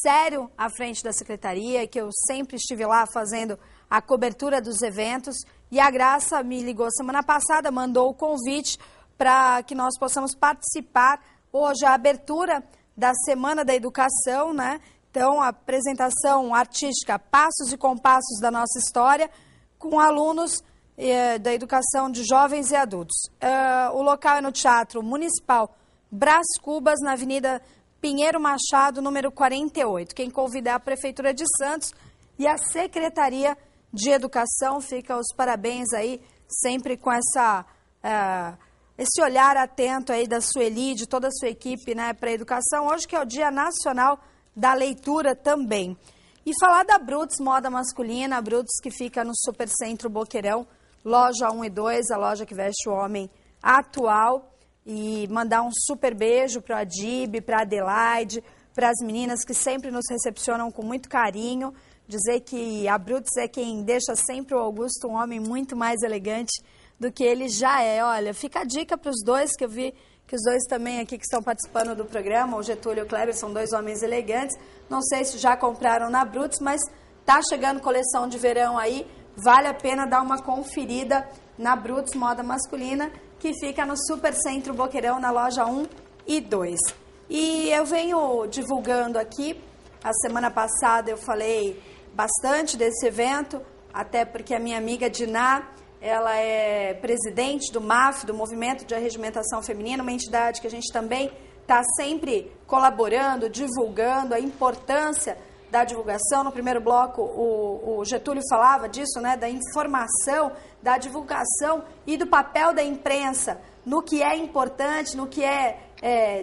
sério à frente da Secretaria, que eu sempre estive lá fazendo a cobertura dos eventos. E a Graça me ligou semana passada, mandou o convite para que nós possamos participar hoje, a abertura da Semana da Educação, né? Então, a apresentação artística Passos e Compassos da Nossa História, com alunos da educação de jovens e adultos. O local é no Teatro Municipal Brás Cubas, na Avenida Pinheiro Machado, número 48. Quem convida é a Prefeitura de Santos e a Secretaria de Educação. Fica os parabéns aí, sempre com esse olhar atento aí da Sueli, de toda a sua equipe, né, para a educação. Hoje que é o Dia Nacional da Leitura também. E falar da Brutus Moda Masculina, a Brutus que fica no Supercentro Boqueirão, loja 1 e 2, a loja que veste o homem atual. E mandar um super beijo para a Adib, para a Adelaide, para as meninas que sempre nos recepcionam com muito carinho. Dizer que a Brutus é quem deixa sempre o Augusto um homem muito mais elegante do que ele já é. Olha, fica a dica para os dois, que eu vi que os dois também aqui que estão participando do programa, o Getúlio e o Kleber, são dois homens elegantes. Não sei se já compraram na Brutus, mas tá chegando coleção de verão aí. Vale a pena dar uma conferida na Brutus Moda Masculina, que fica no Supercentro Boqueirão, na loja 1 e 2. E eu venho divulgando aqui, a semana passada eu falei bastante desse evento, até porque a minha amiga Diná, ela é presidente do MAF, do Movimento de Arregimentação Feminina, uma entidade que a gente também está sempre colaborando, divulgando a importância da divulgação. No primeiro bloco, o Getúlio falava disso, né, da informação, da divulgação e do papel da imprensa no que é importante, no que é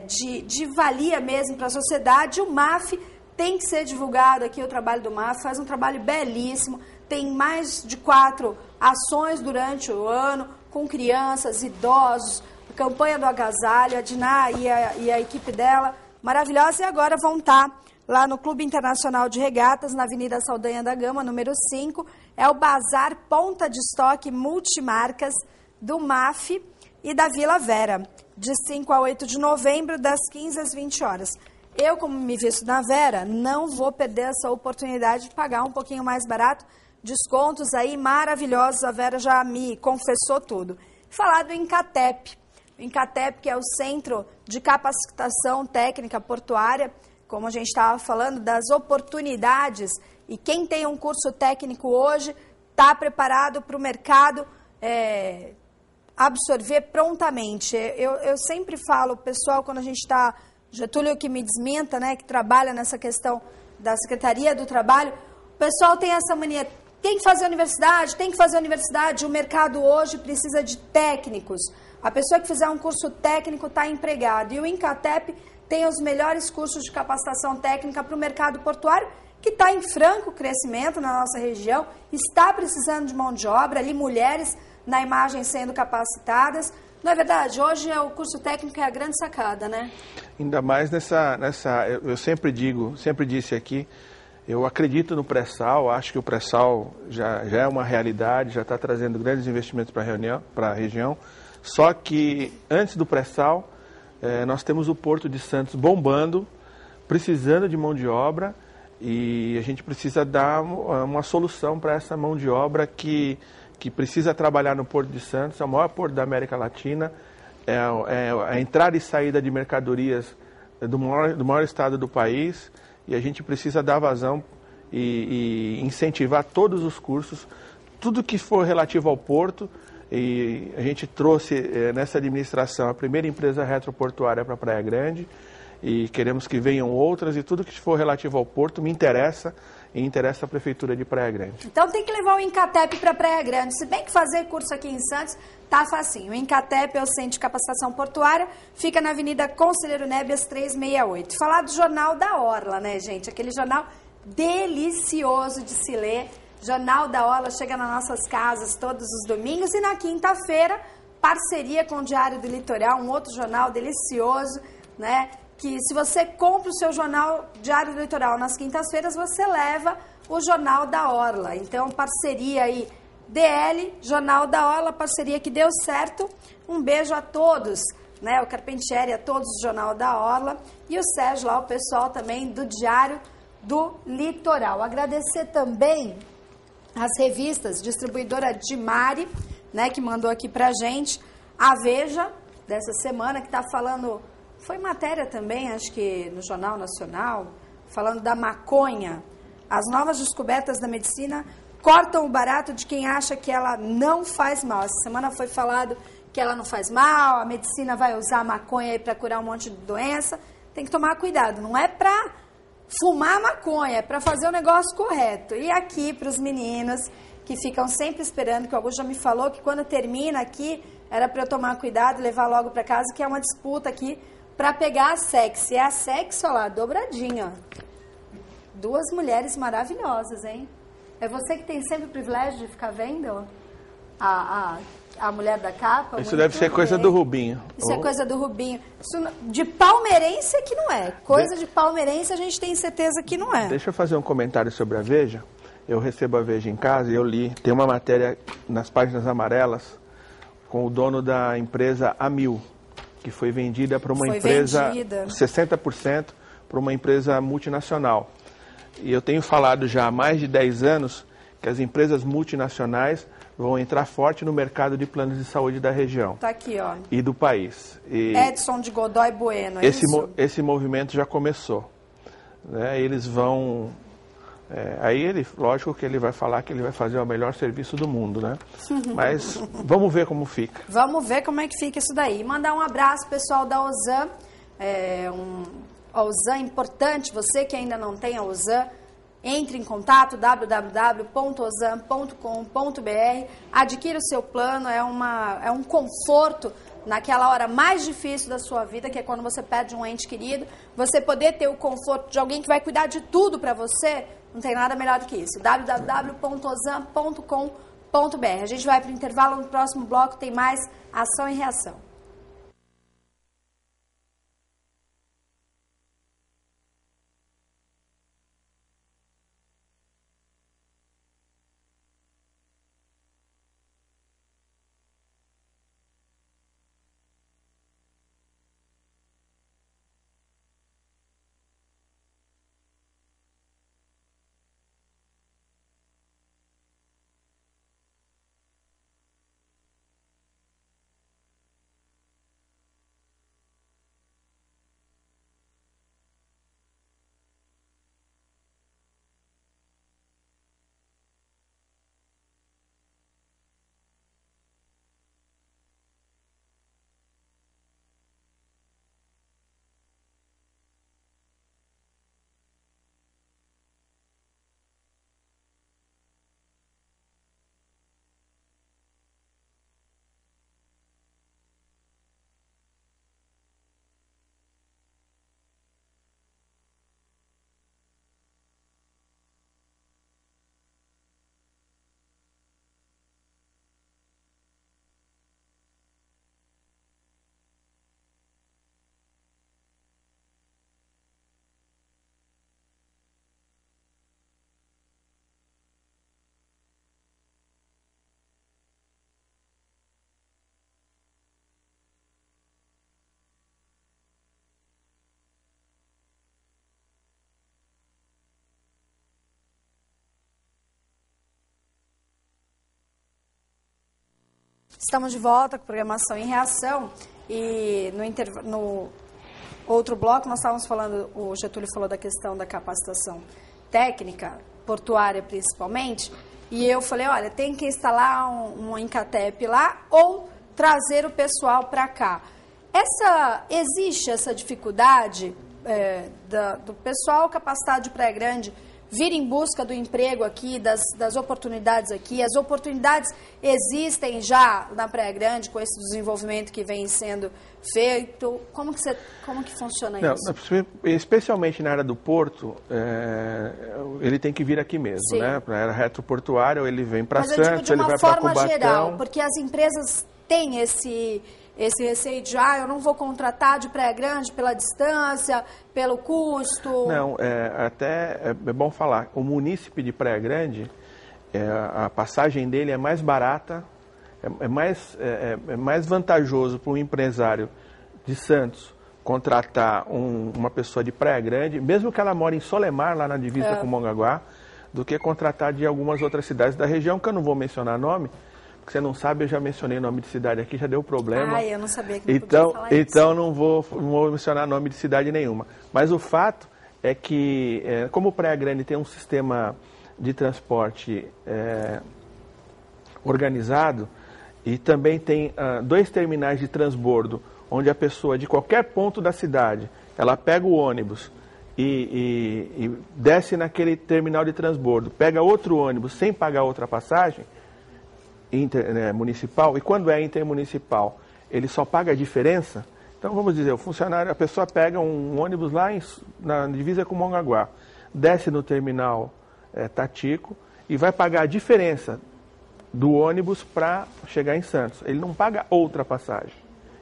de valia mesmo para a sociedade. O MAF tem que ser divulgado aqui, o trabalho do MAF, faz um trabalho belíssimo, tem mais de 4 ações durante o ano, com crianças, idosos, a campanha do agasalho, a Diná e a equipe dela, maravilhosa. E agora vão estar lá no Clube Internacional de Regatas, na Avenida Saldanha da Gama, número 5, é o Bazar Ponta de Estoque Multimarcas do MAF e da Vila Vera, de 5 a 8 de novembro, das 15 às 20 horas. Eu, como me visto na Vera, não vou perder essa oportunidade de pagar um pouquinho mais barato, descontos aí maravilhosos, a Vera já me confessou tudo. Falar do Incatep, o Incatep, que é o Centro de Capacitação Técnica Portuária, como a gente estava falando, das oportunidades, e quem tem um curso técnico hoje está preparado para o mercado absorver prontamente. Eu sempre falo, pessoal, quando a gente está, Getúlio que me desminta, né, que trabalha nessa questão da Secretaria do Trabalho, o pessoal tem essa mania, tem que fazer universidade, o mercado hoje precisa de técnicos. A pessoa que fizer um curso técnico está empregada, e o Incatep tem os melhores cursos de capacitação técnica para o mercado portuário, que está em franco crescimento na nossa região, está precisando de mão de obra, ali mulheres na imagem sendo capacitadas. Não é verdade? Hoje o curso técnico é a grande sacada, né? Ainda mais eu sempre disse aqui, eu acredito no pré-sal, acho que o pré-sal já é uma realidade, já está trazendo grandes investimentos para a região, só que antes do pré-sal, nós temos o Porto de Santos bombando precisando de mão de obra e a gente precisa dar uma solução para essa mão de obra que precisa trabalhar no Porto de Santos, é o maior porto da América Latina, é a entrada e saída de mercadorias do maior estado do país, e a gente precisa dar vazão e incentivar todos os cursos, tudo que for relativo ao porto. E a gente trouxe nessa administração a primeira empresa retroportuária para Praia Grande, e queremos que venham outras, e tudo que for relativo ao porto me interessa e interessa a Prefeitura de Praia Grande. Então tem que levar o Incatep para Praia Grande, se bem que fazer curso aqui em Santos tá facinho. O Incatep é o Centro de Capacitação Portuária, fica na Avenida Conselheiro Nebias 368. Falar do Jornal da Orla, né, gente? Aquele jornal delicioso de se ler. Jornal da Orla chega nas nossas casas todos os domingos, e na quinta-feira, parceria com o Diário do Litoral, um outro jornal delicioso, né? Que se você compra o seu jornal Diário do Litoral nas quintas-feiras, você leva o Jornal da Orla. Então, parceria aí, DL, Jornal da Orla, parceria que deu certo. Um beijo a todos, né? O Carpentieri, a todos do Jornal da Orla, e o Sérgio lá, o pessoal também do Diário do Litoral. Agradecer também as revistas, distribuidora de Mari, né, que mandou aqui pra gente, a Veja, dessa semana, que tá falando, foi matéria também, acho que no Jornal Nacional, falando da maconha. As novas descobertas da medicina cortam o barato de quem acha que ela não faz mal. Essa semana foi falado que ela não faz mal, a medicina vai usar a maconha aí para curar um monte de doença. Tem que tomar cuidado, não é para fumar maconha, é para fazer o negócio correto. E aqui, para os meninos que ficam sempre esperando, que o Augusto já me falou que quando termina aqui, era para eu tomar cuidado e levar logo para casa, que é uma disputa aqui para pegar a sexy. É a sexy, olha lá, dobradinha. Duas mulheres maravilhosas, hein? É você que tem sempre o privilégio de ficar vendo a mulher da capa? Isso deve ser coisa do Rubinho. Isso é coisa do Rubinho. Isso, de palmeirense é que não é. Coisa de palmeirense a gente tem certeza que não é. Deixa eu fazer um comentário sobre a Veja. Eu recebo a Veja em casa e eu li. Tem uma matéria nas páginas amarelas com o dono da empresa Amil, que foi vendida para uma empresa, 60% para uma empresa multinacional. E eu tenho falado já há mais de 10 anos que as empresas multinacionais vão entrar forte no mercado de planos de saúde da região. Tá aqui, ó. E do país. E Edson de Godoy Bueno, é isso? Esse movimento já começou. Né? Eles vão... aí ele, lógico que ele vai falar que ele vai fazer o melhor serviço do mundo, né? Mas vamos ver como fica. Vamos ver como é que fica isso daí. Mandar um abraço, pessoal da Ozan. A Ozan importante, você que ainda não tem a Ozan, entre em contato, www.ozan.com.br, adquira o seu plano, é um conforto naquela hora mais difícil da sua vida, que é quando você perde um ente querido, você poder ter o conforto de alguém que vai cuidar de tudo para você, não tem nada melhor do que isso, www.ozan.com.br. A gente vai para o intervalo, no próximo bloco tem mais Ação e Reação. Estamos de volta com a programação em reação e no outro bloco nós estávamos falando, o Getúlio falou da questão da capacitação técnica, portuária principalmente, e eu falei, olha, tem que instalar um Incatep lá ou trazer o pessoal para cá. Existe essa dificuldade do pessoal capacitado de Praia Grande vir em busca do emprego aqui, das oportunidades aqui? As oportunidades existem já na Praia Grande com esse desenvolvimento que vem sendo feito? Como que funciona isso? Especialmente na área do porto, ele tem que vir aqui mesmo, sim, né? Para a área retroportuária, ele vem para Santos, ele vai para Cubatão. Mas eu digo de uma forma geral, porque as empresas têm esse receio de, eu não vou contratar de Praia Grande pela distância, pelo custo. Não, até é bom falar, o munícipe de Praia Grande, a passagem dele é mais barata, é mais vantajoso para um empresário de Santos contratar uma pessoa de Praia Grande, mesmo que ela mora em Solemar, lá na divisa com Mongaguá, do que contratar de algumas outras cidades da região, que eu não vou mencionar nome. Porque você não sabe, eu já mencionei nome de cidade aqui, já deu problema. Eu não sabia que não podia falar isso. Então não vou mencionar nome de cidade nenhuma. Mas o fato é que, como Praia Grande tem um sistema de transporte organizado, e também tem 2 terminais de transbordo, onde a pessoa de qualquer ponto da cidade, ela pega o ônibus e desce naquele terminal de transbordo, pega outro ônibus sem pagar outra passagem, municipal, e quando é intermunicipal, ele só paga a diferença. Então, vamos dizer, a pessoa pega um ônibus lá na divisa com Mongaguá, desce no terminal Tatico e vai pagar a diferença do ônibus para chegar em Santos. Ele não paga outra passagem,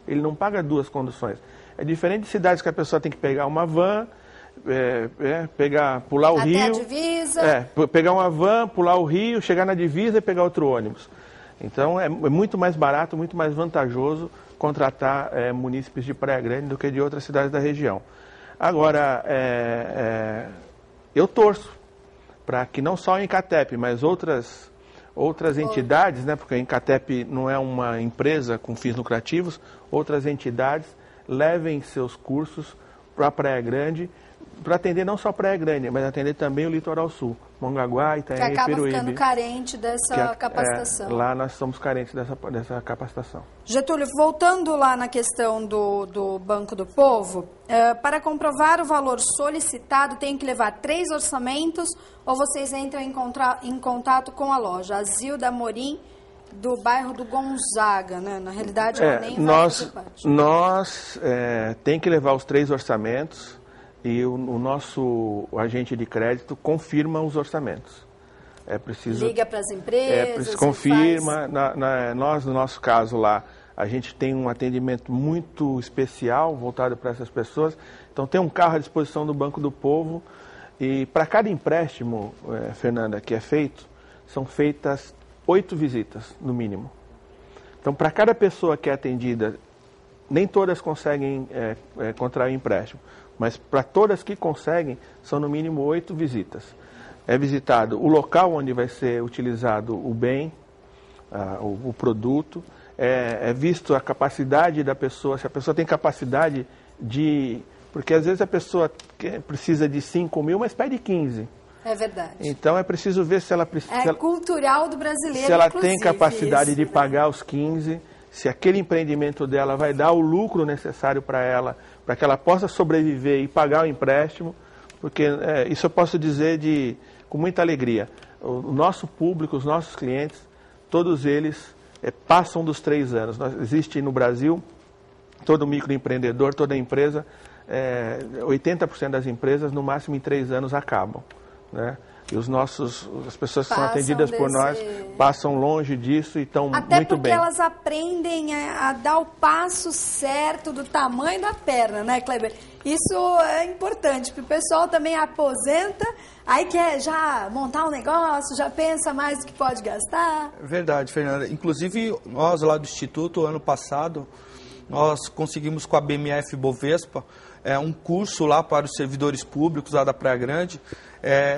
ele não paga 2 conduções. É diferente de cidades que a pessoa tem que pegar uma van, pular o rio. Até a divisa. Pegar uma van, pular o rio, chegar na divisa e pegar outro ônibus. Então, é muito mais barato, muito mais vantajoso contratar munícipes de Praia Grande do que de outras cidades da região. Agora, eu torço para que não só a Incatep, mas outras entidades, né, porque a Incatep não é uma empresa com fins lucrativos, outras entidades levem seus cursos para Praia Grande, para atender não só Praia Grande, mas atender também o Litoral Sul, Mongaguá, Itaém e Peruíbe. Que acaba ficando carente dessa capacitação. Lá nós somos carentes dessa capacitação. Getúlio, voltando lá na questão do Banco do Povo, para comprovar o valor solicitado, tem que levar 3 orçamentos ou vocês entram em contato com a loja? A Zilda Amorim, do bairro do Gonzaga, né? Na realidade, ela nem nós tem que levar os 3 orçamentos. E o nosso agente de crédito confirma os orçamentos. Liga para as empresas. Confirma. Nós, no nosso caso lá, a gente tem um atendimento muito especial voltado para essas pessoas. Então, tem um carro à disposição do Banco do Povo. E para cada empréstimo, Fernanda, que é feito, são feitas 8 visitas, no mínimo. Então, para cada pessoa que é atendida, nem todas conseguem contrair empréstimo. Mas para todas que conseguem, são no mínimo 8 visitas. É visitado o local onde vai ser utilizado o bem, o produto, é visto a capacidade da pessoa, se a pessoa tem capacidade de... Porque às vezes a pessoa precisa de 5 mil, mas pede 15. É verdade. Então é preciso ver se ela precisa... cultural do brasileiro, se ela tem capacidade de pagar os 15, se aquele empreendimento dela vai dar o lucro necessário para ela, para que ela possa sobreviver e pagar o empréstimo, porque isso eu posso dizer com muita alegria. O nosso público, os nossos clientes, todos eles passam dos 3 anos. Existe no Brasil, todo microempreendedor, toda empresa, 80% das empresas, no máximo em 3 anos, acabam, né? E as pessoas que são atendidas por nós passam longe disso e estão muito bem. Até porque elas aprendem a dar o passo certo do tamanho da perna, né, Kleber? Isso é importante, porque o pessoal também aposenta, aí quer já montar um negócio, já pensa mais do que pode gastar. Verdade, Fernanda. Inclusive, nós lá do Instituto, ano passado, nós conseguimos com a BMF Bovespa um curso lá para os servidores públicos lá da Praia Grande,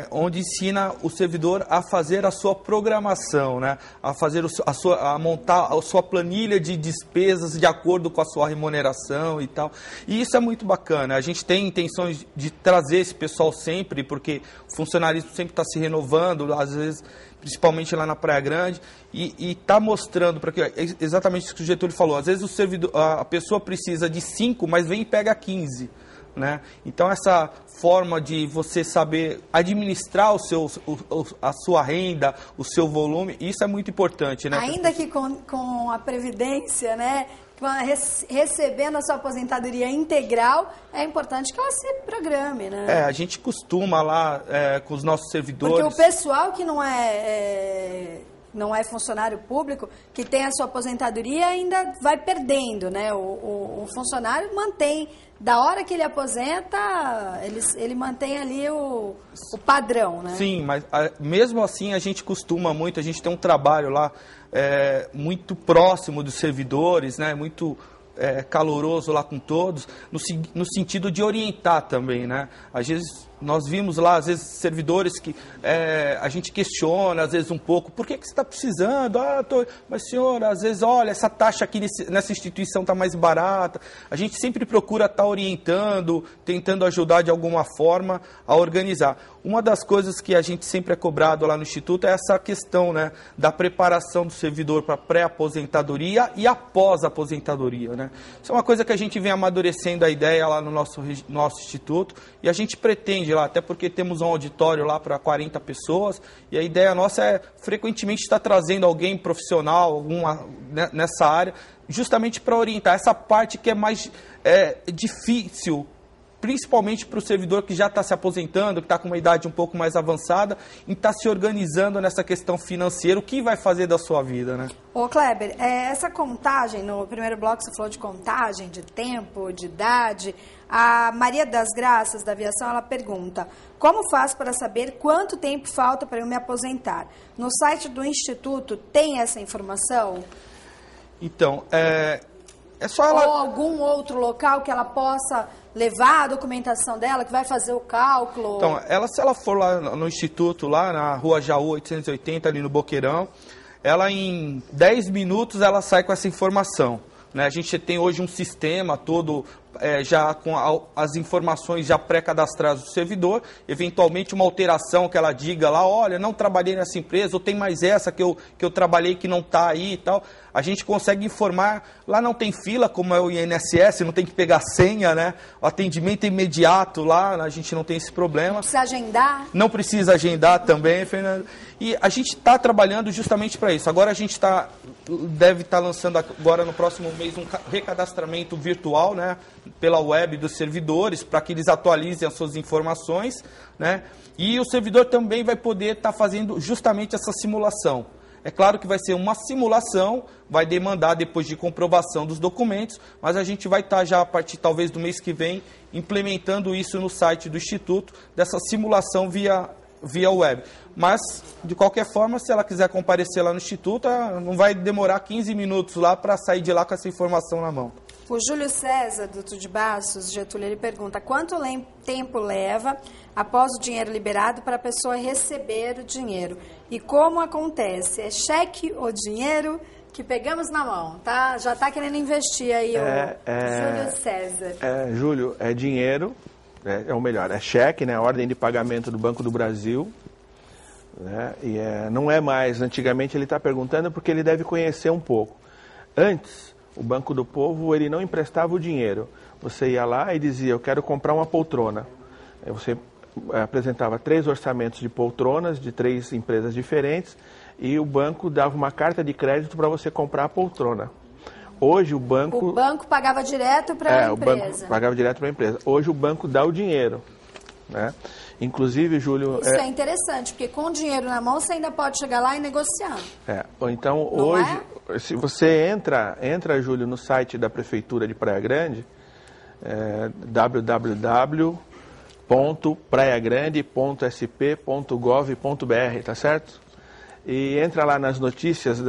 onde ensina o servidor a fazer a sua programação, né? A montar a sua planilha de despesas de acordo com a sua remuneração e tal. E isso é muito bacana. A gente tem intenções de trazer esse pessoal sempre, porque o funcionalismo sempre está se renovando, às vezes, principalmente lá na Praia Grande, e está mostrando, porque exatamente isso que o Getúlio falou, às vezes a pessoa precisa de 5, mas vem e pega 15. Né? Então essa forma de você saber administrar a sua renda, o seu volume, isso é muito importante, né? Ainda que com a Previdência, né, recebendo a sua aposentadoria integral, é importante que ela se programe, né? A gente costuma lá com os nossos servidores... Porque o pessoal que não é funcionário público, que tem a sua aposentadoria, ainda vai perdendo, né? O funcionário mantém, da hora que ele aposenta, ele mantém ali o padrão, né? Sim, mas mesmo assim a gente tem um trabalho lá muito próximo dos servidores, né? Muito caloroso lá com todos, no sentido de orientar também, né? Às vezes nós vimos lá, às vezes, servidores que a gente questiona, às vezes, um pouco, por que você está precisando? Mas, senhor, às vezes, olha, essa taxa aqui nessa instituição está mais barata. A gente sempre procura estar orientando, tentando ajudar de alguma forma a organizar. Uma das coisas que a gente sempre é cobrado lá no Instituto é essa questão, né, da preparação do servidor para pré-aposentadoria e após-aposentadoria, né? Isso é uma coisa que a gente vem amadurecendo a ideia lá no nosso Instituto, e a gente pretende lá, até porque temos um auditório lá para 40 pessoas, e a ideia nossa é frequentemente estar trazendo alguém profissional nessa área, justamente para orientar essa parte que é mais difícil, principalmente para o servidor que já está se aposentando, que está com uma idade um pouco mais avançada, e está se organizando nessa questão financeira, o que vai fazer da sua vida, né? Ô Kleber, essa contagem, no primeiro bloco você falou de contagem, de tempo, de idade. A Maria das Graças, da Aviação, ela pergunta: como faço para saber quanto tempo falta para eu me aposentar? No site do Instituto tem essa informação? Então, só ela... Ou algum outro local que ela possa levar a documentação dela, que vai fazer o cálculo? Então, se ela for lá no Instituto, lá na Rua Jaú 880, ali no Boqueirão, ela em 10 minutos ela sai com essa informação, né? A gente tem hoje um sistema todo já com as informações já pré-cadastradas do servidor, eventualmente uma alteração que ela diga lá, olha, não trabalhei nessa empresa, ou tem mais essa que eu trabalhei que não está aí e tal. A gente consegue informar, lá não tem fila, como é o INSS, não tem que pegar senha, né? O atendimento é imediato lá, a gente não tem esse problema. Não precisa agendar? Não precisa agendar também, Fernando. E a gente está trabalhando justamente para isso. Agora a gente deve estar lançando agora no próximo mês um recadastramento virtual, né? Pela web dos servidores, para que eles atualizem as suas informações, né? E o servidor também vai poder estar fazendo justamente essa simulação. É claro que vai ser uma simulação, vai demandar depois de comprovação dos documentos, mas a gente vai estar já a partir talvez do mês que vem implementando isso no site do Instituto, dessa simulação via web. Mas, de qualquer forma, se ela quiser comparecer lá no Instituto, não vai demorar 15 minutos lá para sair de lá com essa informação na mão. O Júlio César, do Tudibaços, Getúlio, ele pergunta: quanto tempo leva após o dinheiro liberado para a pessoa receber o dinheiro? E como acontece? É cheque ou dinheiro que pegamos na mão, tá? Já está querendo investir aí Júlio César. Júlio, é dinheiro, ou melhor, é cheque, né? A ordem de pagamento do Banco do Brasil, né? E não é mais, antigamente ele está perguntando porque ele deve conhecer um pouco. Antes, o Banco do Povo, ele não emprestava o dinheiro. Você ia lá e dizia, eu quero comprar uma poltrona. Aí você apresentava 3 orçamentos de poltronas de 3 empresas diferentes e o banco dava uma carta de crédito para você comprar a poltrona. Hoje o banco... O banco pagava direto para a empresa. O banco pagava direto para a empresa. Hoje o banco dá o dinheiro, né? Inclusive, Júlio... Isso é interessante, porque com o dinheiro na mão você ainda pode chegar lá e negociar. Ou então, não hoje, se você entra, Júlio, no site da Prefeitura de Praia Grande, www.praiagrande.sp.gov.br, tá certo? E entra lá nas notícias,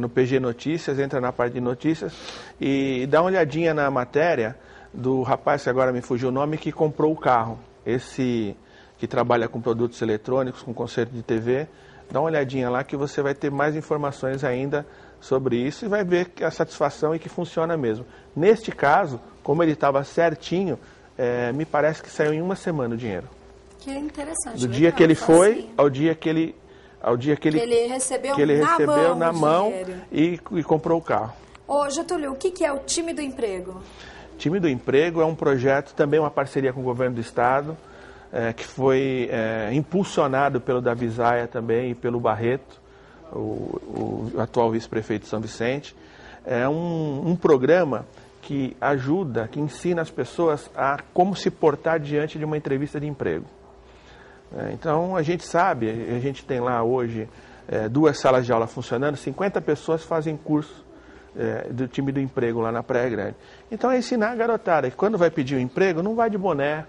no PG Notícias, entra na parte de notícias e dá uma olhadinha na matéria do rapaz, que agora me fugiu o nome, que comprou o carro. Esse que trabalha com produtos eletrônicos, com conserto de TV. Dá uma olhadinha lá que você vai ter mais informações ainda sobre isso e vai ver que a satisfação e que funciona mesmo. Neste caso, como ele estava certinho, me parece que saiu em uma semana o dinheiro. Que interessante. Do dia que ele foi ao dia que ele recebeu na mão e comprou o carro. Ô, Getúlio, o que é o Time do Emprego? Time do Emprego é um projeto, também uma parceria com o governo do estado, que foi impulsionado pelo Davi Zaia também e pelo Barreto, o atual vice-prefeito de São Vicente. É um programa que ajuda, que ensina as pessoas a como se portar diante de uma entrevista de emprego. Então, a gente sabe, a gente tem lá hoje 2 salas de aula funcionando, 50 pessoas fazem curso do Time do Emprego lá na Praia Grande. Então, é ensinar a garotada que quando vai pedir um emprego, não vai de boné,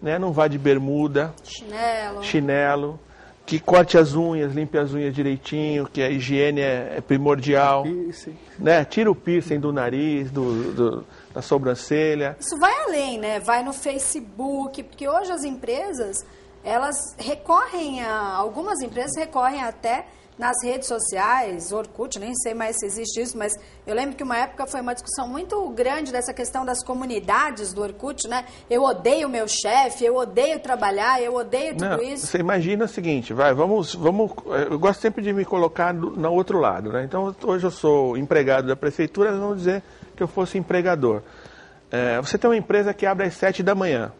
né, não vai de bermuda, chinelo, que corte as unhas, limpe as unhas direitinho, que a higiene é primordial, né? Tira o piercing do nariz, da sobrancelha. Isso vai além, né? Vai no Facebook, porque hoje as empresas, algumas empresas recorrem até nas redes sociais, Orkut, nem sei mais se existe isso, mas eu lembro que uma época foi uma discussão muito grande dessa questão das comunidades do Orkut, né? Eu odeio meu chefe, eu odeio trabalhar, eu odeio tudo isso. Você imagina o seguinte, vamos, eu gosto sempre de me colocar no outro lado, né? Então, hoje eu sou empregado da prefeitura, vamos dizer que eu fosse empregador. Você tem uma empresa que abre às 7 da manhã.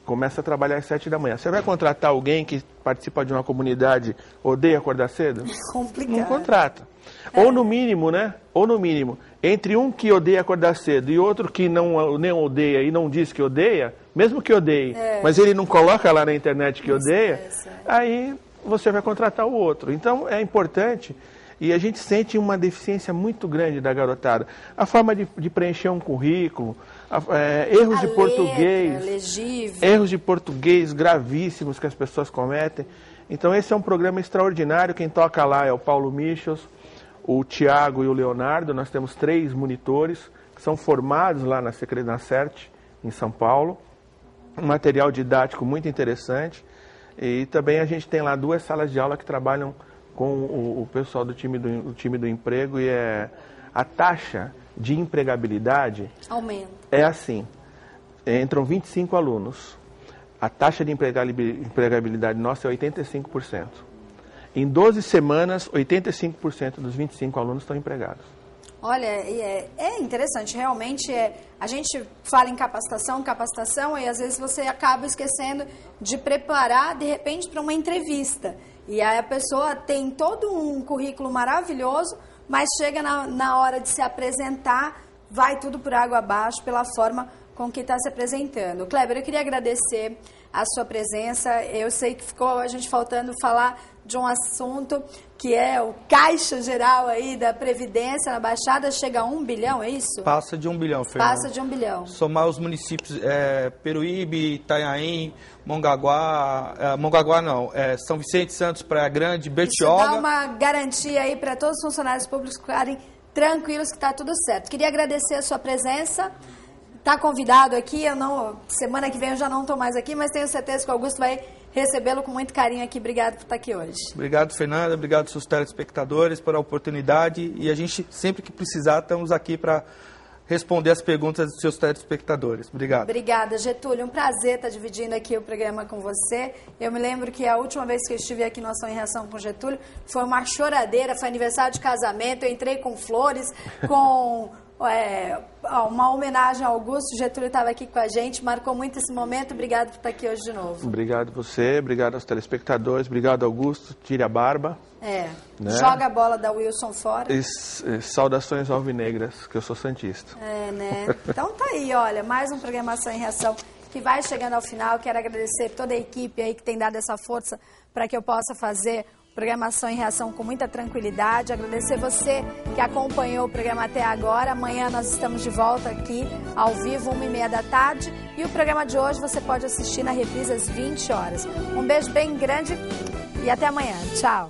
Começa a trabalhar às 7 da manhã. Você vai contratar alguém que participa de uma comunidade, odeia acordar cedo? É complicado. Não contrata. Ou no mínimo, né? Ou no mínimo, entre um que odeia acordar cedo e outro que nem odeia e não diz que odeia, mesmo que odeie, mas ele não coloca lá na internet que odeia, aí você vai contratar o outro. Então, é importante, e a gente sente uma deficiência muito grande da garotada. A forma de preencher um currículo, erros de português, legível. Erros de português gravíssimos que as pessoas cometem. Então esse é um programa extraordinário. Quem toca lá é o Paulo Michels, o Tiago e o Leonardo. Nós temos 3 monitores que são formados lá na CERT, em São Paulo. Um material didático muito interessante. E também a gente tem lá 2 salas de aula que trabalham com o pessoal do time do emprego, e a taxa de empregabilidade aumenta. É assim, entram 25 alunos, a taxa de empregabilidade nossa é 85%. Em 12 semanas, 85% dos 25 alunos estão empregados. Olha, é interessante, realmente a gente fala em capacitação, e às vezes você acaba esquecendo de preparar, de repente, para uma entrevista. E aí a pessoa tem todo um currículo maravilhoso, mas chega na hora de se apresentar, vai tudo por água abaixo pela forma com que está se apresentando. Kleber, eu queria agradecer a sua presença. Eu sei que ficou a gente faltando falar de um assunto que é o Caixa Geral aí da Previdência na Baixada. Chega a 1 bilhão, é isso? Passa de 1 bilhão, Fernanda. Passa de 1 bilhão. Somar os municípios Peruíbe, Itanhaém, Mongaguá não, São Vicente, Santos, Praia Grande, Bertioga. Isso dá uma garantia aí para todos os funcionários públicos ficarem tranquilos que está tudo certo. Queria agradecer a sua presença. Está convidado aqui, semana que vem eu já não estou mais aqui, mas tenho certeza que o Augusto vai recebê-lo com muito carinho aqui. Obrigado por estar aqui hoje. Obrigado, Fernanda. Obrigado, seus telespectadores, pela oportunidade. E a gente, sempre que precisar, estamos aqui para responder as perguntas dos seus telespectadores. Obrigado. Obrigada, Getúlio. Um prazer estar dividindo aqui o programa com você. Eu me lembro que a última vez que eu estive aqui no Ação em Reação com o Getúlio foi uma choradeira, foi aniversário de casamento, eu entrei com flores, com uma homenagem ao Augusto. O Getúlio estava aqui com a gente, marcou muito esse momento. Obrigado por estar aqui hoje de novo. Obrigado você, obrigado aos telespectadores, obrigado, Augusto. Tire a barba. Né? Joga a bola da Wilson fora. Saudações alvinegras, que eu sou santista. Né? Então tá aí, olha, mais um programa Ação em Reação que vai chegando ao final. Quero agradecer toda a equipe aí que tem dado essa força para que eu possa fazer programação em reação com muita tranquilidade. Agradecer você que acompanhou o programa até agora. Amanhã nós estamos de volta aqui, ao vivo, 1h30 da tarde. E o programa de hoje você pode assistir na reprise às 20 horas. Um beijo bem grande e até amanhã. Tchau.